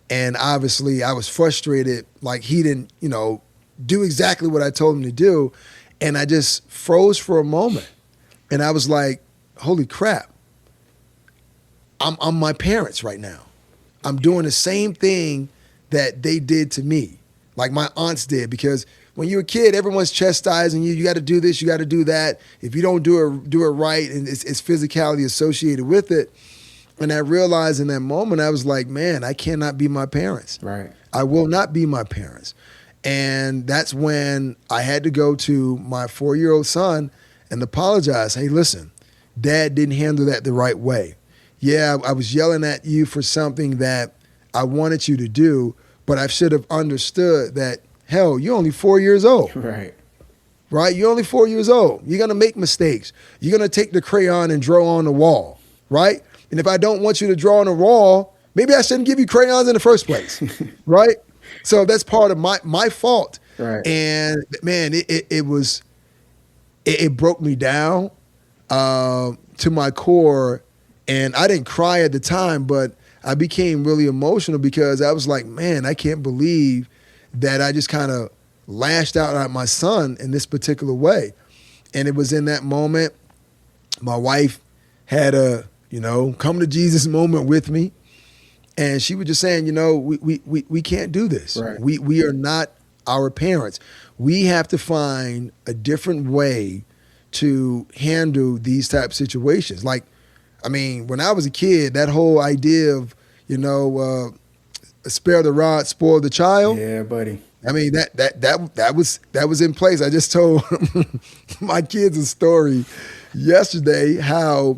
And obviously I was frustrated, like he didn't, do exactly what I told him to do. And I just froze for a moment. And I was like, holy crap. I'm my parents right now. I'm doing the same thing that they did to me, like my aunts did. Because when you're a kid, everyone's chastising you. You got to do this, you got to do that. If you don't do it right, and it's physicality associated with it. And I realized in that moment, I was like, man, I cannot be my parents. Right. I will not be my parents. And that's when I had to go to my 4-year-old son and apologize. Hey, listen, Dad didn't handle that the right way. Yeah, I was yelling at you for something that I wanted you to do, but I should have understood that, hell, you're only 4 years old. Right. Right? You're only 4 years old. You're going to make mistakes. You're going to take the crayon and draw on the wall, right? And if I don't want you to draw on the wall, maybe I shouldn't give you crayons in the first place, right? So that's part of my fault. Right. And man, it broke me down to my core. And I didn't cry at the time, but I became really emotional because I was like, man, I can't believe that I just kind of lashed out at my son in this particular way. And it was in that moment, my wife had a, come to Jesus moment with me. And she was just saying, we can't do this. Right. We are not our parents. We have to find a different way to handle these type of situations. Like, I mean, when I was a kid, that whole idea of, spare the rod, spoil the child. Yeah, buddy. I mean, that was in place. I just told my kids a story yesterday how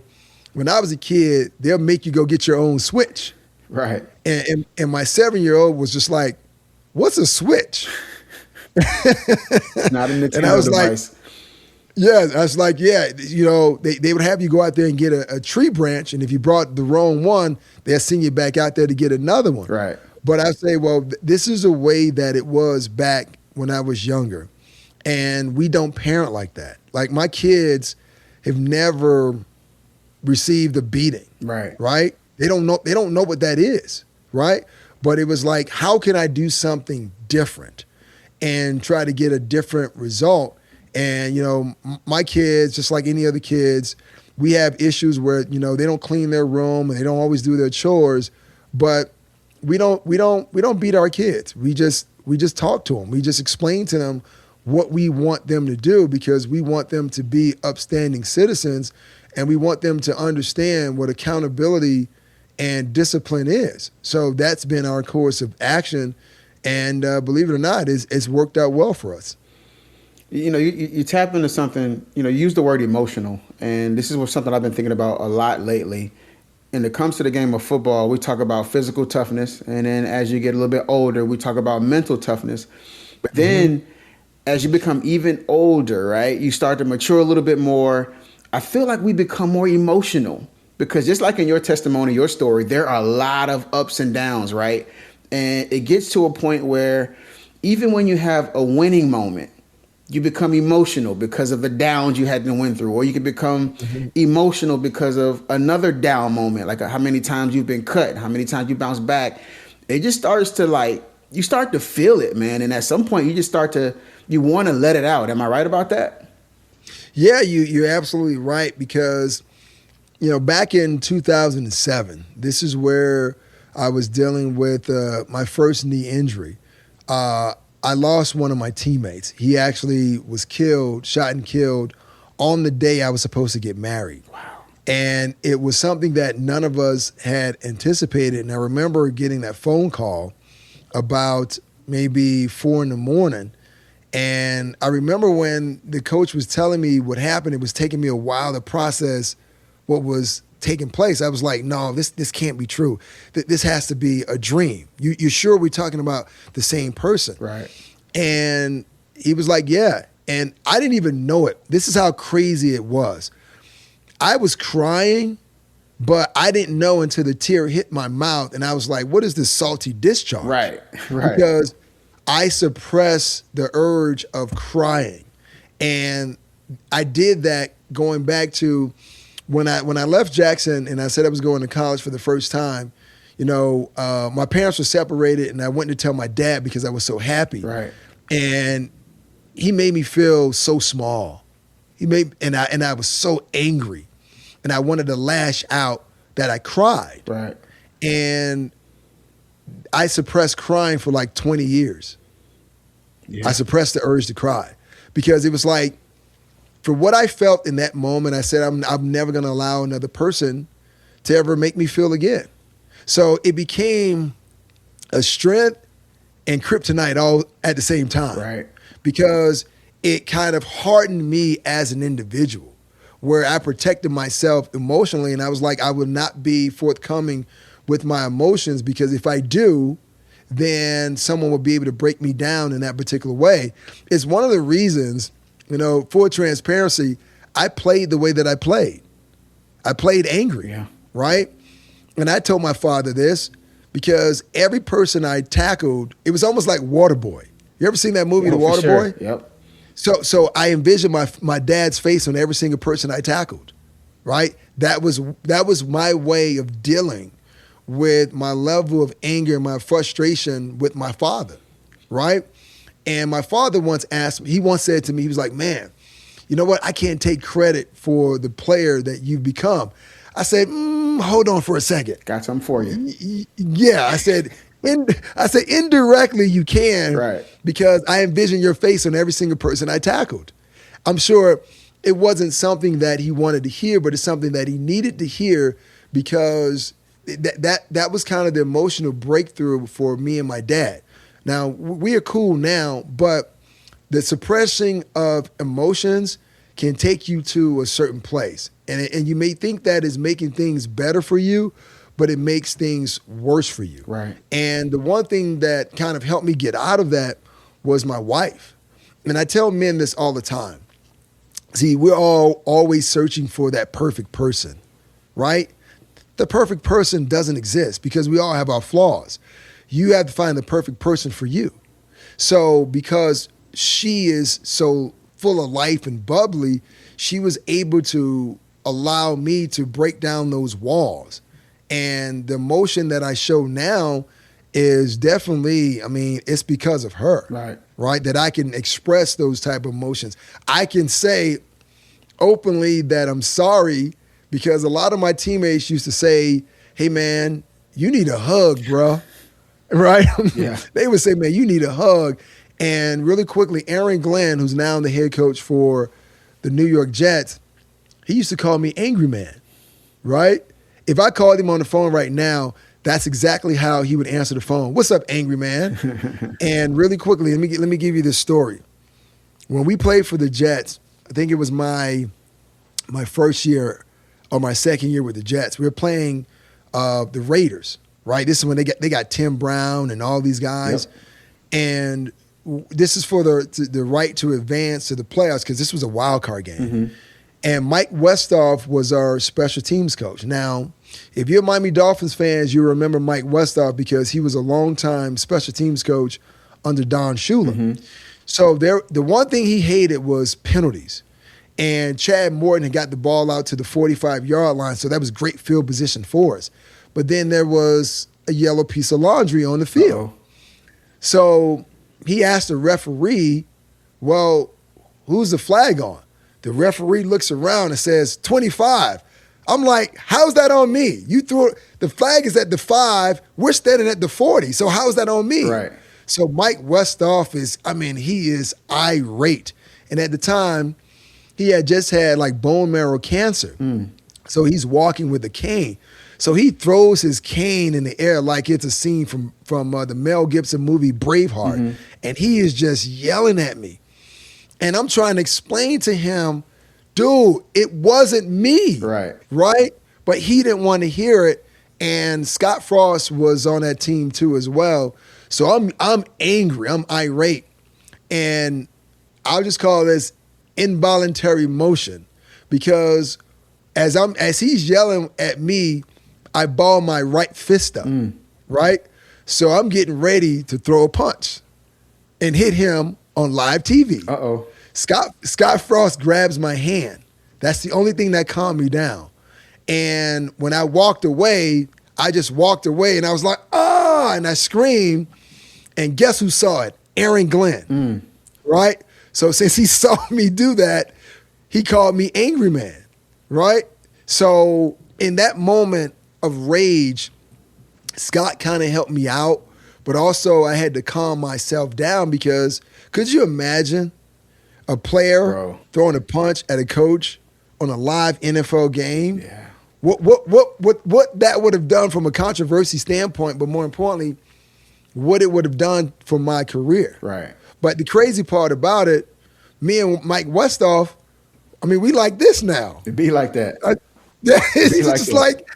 when I was a kid, they'll make you go get your own Switch. Right. And my 7-year-old was just like, what's a Switch? Not a Nintendo and I was device. Like, yeah, I was like, yeah, they would have you go out there and get a tree branch, and if you brought the wrong one, they'll send you back out there to get another one. Right. But I say, well, this is a way that it was back when I was younger, and we don't parent like that. Like my kids have never received a beating. Right. Right? They don't know what that is, right? But it was like, how can I do something different and try to get a different result? And, my kids, just like any other kids, we have issues where, they don't clean their room and they don't always do their chores, but we don't beat our kids. We just talk to them. We just explain to them what we want them to do because we want them to be upstanding citizens and we want them to understand what accountability and discipline is. So that's been our course of action. And believe it or not, it's worked out well for us. You tap into something, you use the word emotional. And this is something I've been thinking about a lot lately. When it comes to the game of football, we talk about physical toughness. And then as you get a little bit older, we talk about mental toughness. But then as you become even older, right, you start to mature a little bit more. I feel like we become more emotional because just like in your testimony, your story, there are a lot of ups and downs, right? And it gets to a point where even when you have a winning moment, you become emotional because of the downs you had to win through, or you can become emotional because of another down moment, like how many times you've been cut, how many times you bounce back. It just starts to you start to feel it, man. And at some point you want to let it out. Am I right about that? Yeah, you're absolutely right because, back in 2007, this is where I was dealing with my first knee injury. I lost one of my teammates. He actually was killed, shot and killed on the day I was supposed to get married. Wow. And it was something that none of us had anticipated. And I remember getting that phone call about maybe 4 a.m. And I remember when the coach was telling me what happened, it was taking me a while to process what was taking place. I was like, no, this can't be true. This has to be a dream. You're sure we're talking about the same person? Right. And he was like, yeah. And I didn't even know it. This is how crazy it was. I was crying, but I didn't know until the tear hit my mouth. And I was like, what is this salty discharge? Right. Because I suppressed the urge of crying. And I did that going back to when I left Jackson and I said I was going to college for the first time. My parents were separated and I went to tell my dad because I was so happy. Right. And he made me feel so small. And I was so angry. And I wanted to lash out that I cried. Right. And I suppressed crying for like 20 years. Yeah. I suppressed the urge to cry because it was like, for what I felt in that moment, I said, I'm never going to allow another person to ever make me feel again. So it became a strength and kryptonite all at the same time. Right. Because it kind of hardened me as an individual, where I protected myself emotionally. And I was like, I will not be forthcoming with my emotions because if I do, then someone will be able to break me down in that particular way. It's one of the reasons, for transparency, I played the way that I played. I played angry, right? And I told my father this because every person I tackled, it was almost like Waterboy. You ever seen that movie, The Waterboy? Sure. Yep. So I envisioned my dad's face on every single person I tackled, right? That was my way of dealing with my level of anger and my frustration with my father, right? And my father once said to me, he was like, man, you know what? I can't take credit for the player that you've become. I said, hold on for a second. Got something for you. Yeah, I said indirectly you can, right? Because I envision your face on every single person I tackled. I'm sure it wasn't something that he wanted to hear, but it's something that he needed to hear because that was kind of the emotional breakthrough for me and my dad. Now, we are cool now, but the suppressing of emotions can take you to a certain place. And you may think that is making things better for you, but it makes things worse for you. Right. And the one thing that kind of helped me get out of that was my wife. And I tell men this all the time. See, we're all always searching for that perfect person, right? The perfect person doesn't exist because we all have our flaws. You have to find the perfect person for you. So because she is so full of life and bubbly, she was able to allow me to break down those walls. And the emotion that I show now is definitely, it's because of her, right? That I can express those type of emotions. I can say openly that I'm sorry because a lot of my teammates used to say, hey man, you need a hug, bro, right? Yeah. They would say, man, you need a hug. And really quickly, Aaron Glenn, who's now the head coach for the New York Jets, he used to call me Angry Man, right? If I called him on the phone right now, that's exactly how he would answer the phone. What's up, Angry Man? And really quickly, let me give you this story. When we played for the Jets, I think it was my first year or my second year with the Jets. We were playing the Raiders, right? This is when they got Tim Brown and all these guys. Yep. And this is for the right to advance to the playoffs because this was a wild card game. Mm-hmm. And Mike Westhoff was our special teams coach. Now, if you're Miami Dolphins fans, you remember Mike Westhoff because he was a longtime special teams coach under Don Shula. Mm-hmm. So the one thing he hated was penalties. And Chad Morton had got the ball out to the 45-yard line, so that was great field position for us. But then there was a yellow piece of laundry on the field. Uh-oh. So he asked the referee, well, who's the flag on? The referee looks around and says, 25. I'm like, how's that on me? You threw it, the flag is at the 5, we're standing at the 40. So how's that on me? Right. So Mike Westhoff he is irate. And at the time, he had just had like bone marrow cancer. So he's walking with a cane. So he throws his cane in the air like it's a scene from the Mel Gibson movie Braveheart. And he is just yelling at me. And I'm trying to explain to him, dude, it wasn't me. Right. Right? But he didn't want to hear it. And Scott Frost was on that team too as well. So I'm angry. I'm irate. And I'll just call this involuntary motion, because as he's yelling at me, I ball my right fist up, right? So I'm getting ready to throw a punch and hit him on live TV. Uh-oh. Scott Frost grabs my hand. That's the only thing that calmed me down. And when I walked away, I just walked away and I was like, ah, and I screamed. And guess who saw it? Aaron Glenn, right? So since he saw me do that, he called me Angry Man, right? So in that moment of rage, Scott kind of helped me out, but also I had to calm myself down, because could you imagine a player throwing a punch at a coach on a live NFL game? Yeah. What that would have done from a controversy standpoint, but more importantly, what it would have done for my career. Right. But the crazy part about it, me and Mike Westhoff, we like this now. It'd be like that. It's just like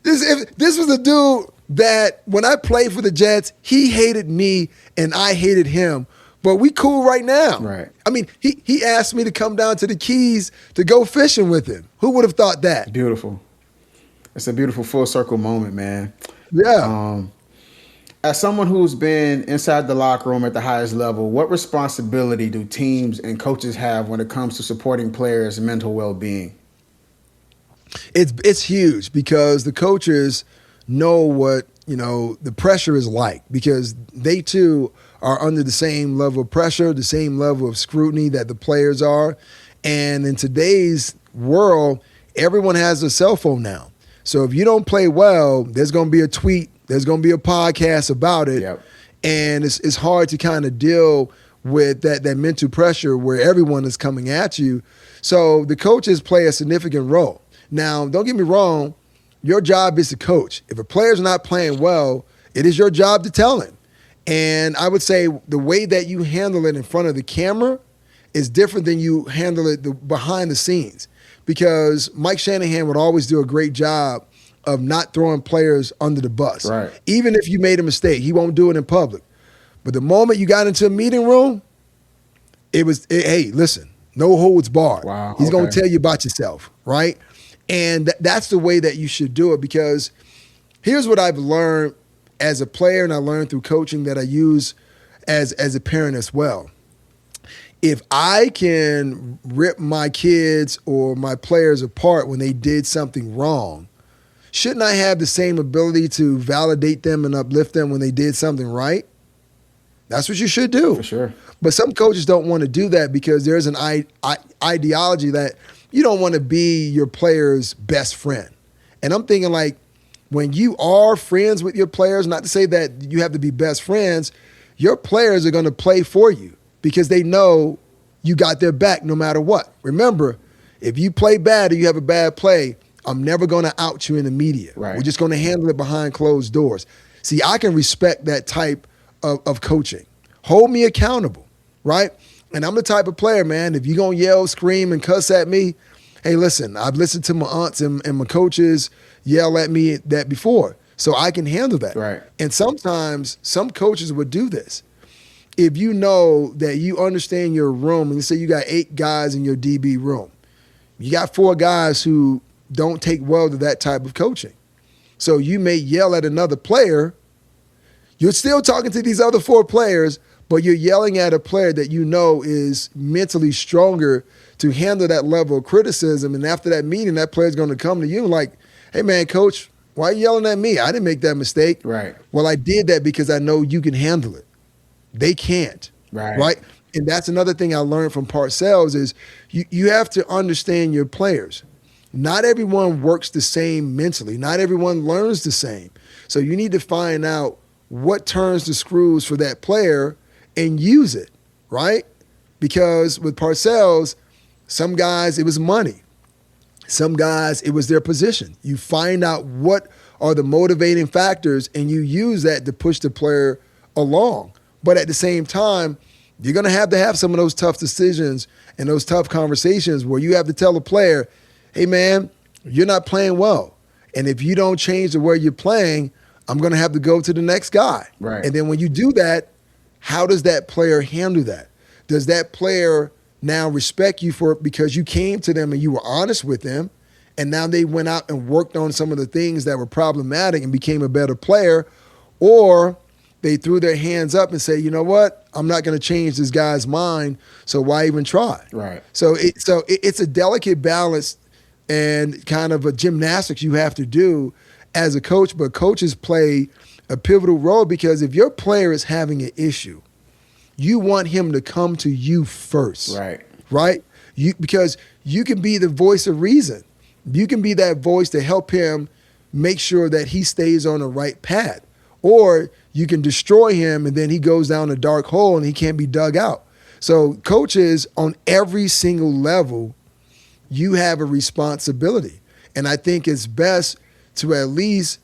this. If this was a dude that when I played for the Jets, he hated me and I hated him, but we cool right now. Right. He asked me to come down to the Keys to go fishing with him. Who would have thought that? Beautiful. It's a beautiful full circle moment, man. Yeah. As someone who's been inside the locker room at the highest level, what responsibility do teams and coaches have when it comes to supporting players' mental well-being? It's huge, because the coaches know what the pressure is like, because they too are under the same level of pressure, the same level of scrutiny that the players are. And in today's world, everyone has a cell phone now. So if you don't play well, there's going to be a tweet, there's going to be a podcast about it. Yep. And it's hard to kind of deal with that mental pressure where everyone is coming at you. So the coaches play a significant role. Now, don't get me wrong, your job is to coach. If a player's not playing well, it is your job to tell him. And I would say the way that you handle it in front of the camera is different than you handle it behind the scenes. Because Mike Shanahan would always do a great job of not throwing players under the bus. Right. Even if you made a mistake, he won't do it in public. But the moment you got into a meeting room, hey, listen, no holds barred. Wow, He's going to tell you about yourself, right? And that's the way that you should do it, because here's what I've learned as a player, and I learned through coaching that I use as a parent as well. If I can rip my kids or my players apart when they did something wrong, shouldn't I have the same ability to validate them and uplift them when they did something right? That's what you should do. For sure. But some coaches don't want to do that, because there's an ideology that you don't want to be your player's best friend. And I'm thinking, like, when you are friends with your players, not to say that you have to be best friends, your players are going to play for you, because they know you got their back no matter what. Remember, if you play bad or you have a bad play, I'm never going to out you in the media. Right. We're just going to handle it behind closed doors. See, I can respect that type of coaching. Hold me accountable, right? And I'm the type of player, man, if you're going to yell, scream, and cuss at me, hey, listen, I've listened to my aunts and my coaches yell at me that before, so I can handle that. Right. And sometimes some coaches would do this. If you know that you understand your room, and you say you got 8 guys in your DB room, you got 4 guys who don't take well to that type of coaching. So you may yell at another player. You're still talking to these other 4 players, but you're yelling at a player that you know is mentally stronger to handle that level of criticism. And after that meeting, that player's going to come to you like, hey, man, coach, why are you yelling at me? I didn't make that mistake. Right. Well, I did that because I know you can handle it. They can't. Right. And that's another thing I learned from Parcells is you have to understand your players. not everyone works the same mentally. Not everyone learns the same. So you need to find out what turns the screws for that player and use it, right? Because with Parcells, some guys, it was money. Some guys, it was their position. You find out what are the motivating factors and you use that to push the player along. But at the same time, you're going to have some of those tough decisions and those tough conversations where you have to tell the player, hey, man, you're not playing well. And if you don't change the way you're playing, I'm going to have to go to the next guy. Right. And then when you do that, how does that player handle that? Does that player now respect you for it because you came to them and you were honest with them, and now they went out and worked on some of the things that were problematic and became a better player? Or they threw their hands up and say, you know what, I'm not going to change this guy's mind, so why even try? Right. So it's a delicate balance and kind of a gymnastics you have to do as a coach, but coaches play a pivotal role because if your player is having an issue, you want him to come to you first. Right. Right? Because you can be the voice of reason. You can be that voice to help him make sure that he stays on the right path. Or you can destroy him and then he goes down a dark hole and he can't be dug out. So coaches on every single level, you have a responsibility. And I think it's best to at least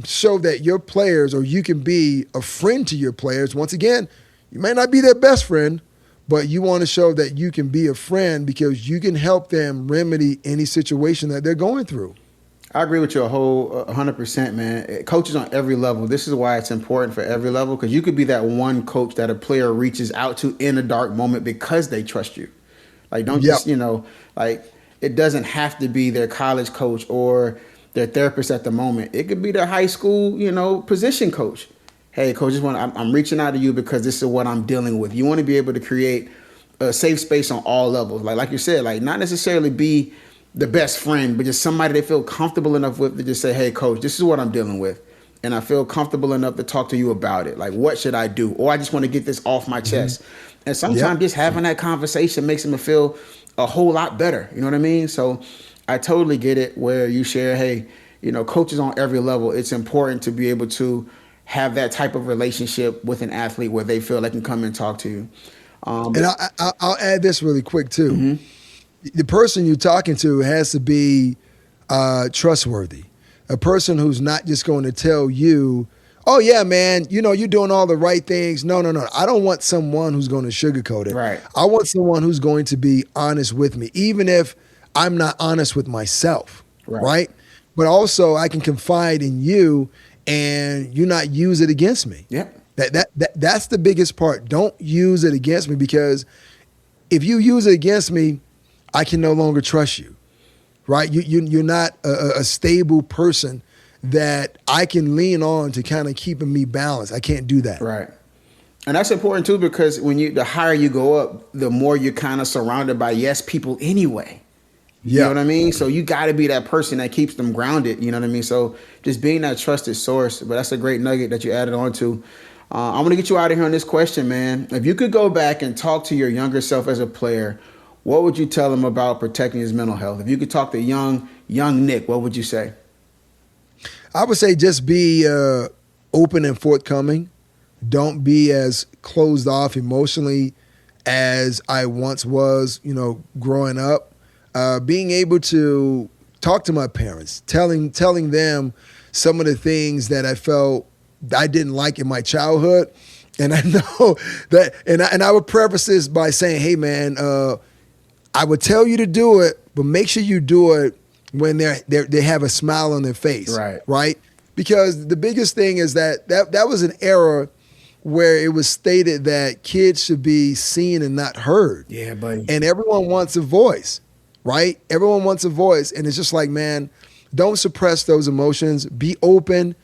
show that your players, or you can be a friend to your players. Once again, you may not be their best friend, but you want to show that you can be a friend because you can help them remedy any situation that they're going through. I agree with you 100%, man. Coaches on every level. This is why it's important for every level, because you could be that one coach that a player reaches out to in a dark moment because they trust you. Like, don't just, like, it doesn't have to be their college coach or their therapist at the moment. It could be their high school, position coach. Hey, coach, I'm reaching out to you because this is what I'm dealing with. You want to be able to create a safe space on all levels. Like you said, like not necessarily be the best friend, but just somebody they feel comfortable enough with to just say, hey, coach, this is what I'm dealing with. And I feel comfortable enough to talk to you about it. Like, what should I do? Or I just want to get this off my chest. And sometimes just having that conversation makes them feel a whole lot better. You know what I mean? So I totally get it where you share, hey, coaches on every level, it's important to be able to have that type of relationship with an athlete where they feel they can come and talk to you. And I'll add this really quick too. Mm-hmm. The person you're talking to has to be trustworthy. A person who's not just going to tell you, oh yeah, man, you're doing all the right things. No. I don't want someone who's going to sugarcoat it. Right. I want someone who's going to be honest with me, even if I'm not honest with myself. Right? But also I can confide in you and you not use it against me. Yep. That's the biggest part. Don't use it against me, because if you use it against me, I can no longer trust you, right? You're not a stable person that I can lean on to kind of keeping me balanced. I can't do that. Right. And that's important too, because the higher you go up, the more you're kind of surrounded by yes people anyway. You know what I mean? So you got to be that person that keeps them grounded. You know what I mean? So just being that trusted source. But that's a great nugget that you added on to. I'm going to get you out of here on this question, man. If you could go back and talk to your younger self as a player, what would you tell him about protecting his mental health? If you could talk to young Nick, what would you say? I would say just be open and forthcoming. Don't be as closed off emotionally as I once was, growing up. Being able to talk to my parents, telling them some of the things that I felt I didn't like in my childhood. And I know that, and I would preface this by saying, hey man, I would tell you to do it, but make sure you do it when they have a smile on their face. Right? Because the biggest thing is that was an era where it was stated that kids should be seen and not heard. Yeah, buddy. And everyone wants a voice. Right? Everyone wants a voice. And it's just like, man, don't suppress those emotions. Be open,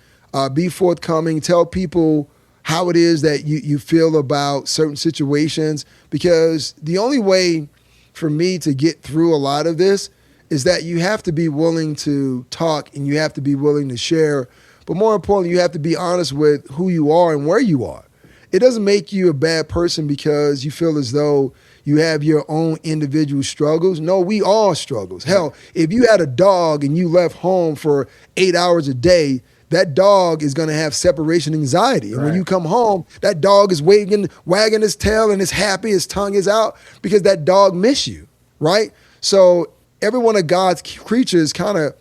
be forthcoming. Tell people how it is that you feel about certain situations. Because the only way for me to get through a lot of this is that you have to be willing to talk and you have to be willing to share. But more importantly, you have to be honest with who you are and where you are. It doesn't make you a bad person because you feel as though, you have your own individual struggles. No, we all struggles. Hell, if you had a dog and you left home for 8 hours a day, that dog is going to have separation anxiety. And when you come home, that dog is wagging his tail and is happy, his tongue is out because that dog miss you, right? So every one of God's creatures kind of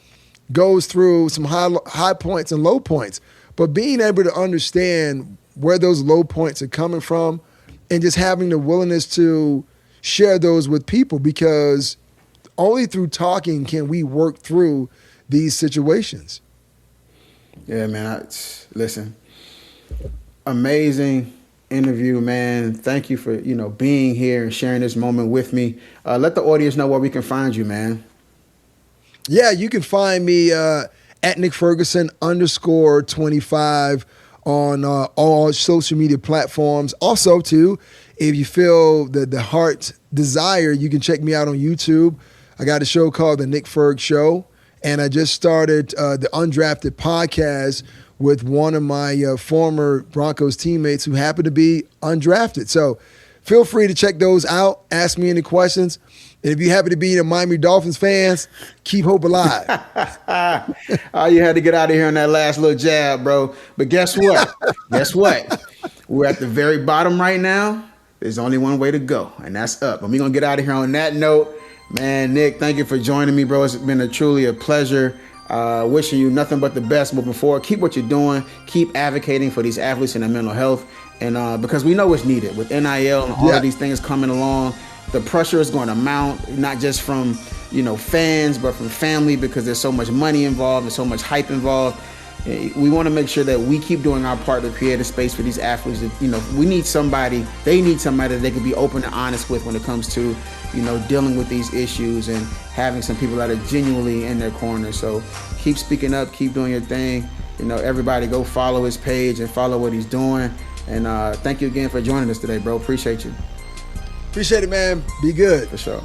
goes through some high points and low points. But being able to understand where those low points are coming from and just having the willingness to share those with people, because only through talking can we work through these situations. Yeah, man. Listen, amazing interview, man. Thank you for, being here and sharing this moment with me. Let the audience know where we can find you, man. Yeah, you can find me at Nick Ferguson _25 on all social media platforms. Also, too, if you feel the heart desire, you can check me out on YouTube. I got a show called The Nick Ferg Show, and I just started the Undrafted podcast with one of my former Broncos teammates who happen to be undrafted. So feel free to check those out. Ask me any questions. And if you happen to be the Miami Dolphins fans, keep hope alive. Oh, you had to get out of here on that last little jab, bro. But guess what? We're at the very bottom right now. There's only one way to go, and that's up. And we're going to get out of here on that note. Man, Nick, thank you for joining me, bro. It's been truly a pleasure. Wishing you nothing but the best moving forward. Keep what you're doing. Keep advocating for these athletes and their mental health. And because we know it's needed with NIL and all of these things coming along. The pressure is going to mount, not just from, fans, but from family, because there's so much money involved and so much hype involved. We want to make sure that we keep doing our part to create a space for these athletes. We need somebody, they need somebody that they can be open and honest with when it comes to, dealing with these issues and having some people that are genuinely in their corner. So keep speaking up, keep doing your thing. Everybody go follow his page and follow what he's doing. And thank you again for joining us today, bro. Appreciate you. Appreciate it, man. Be good. For sure.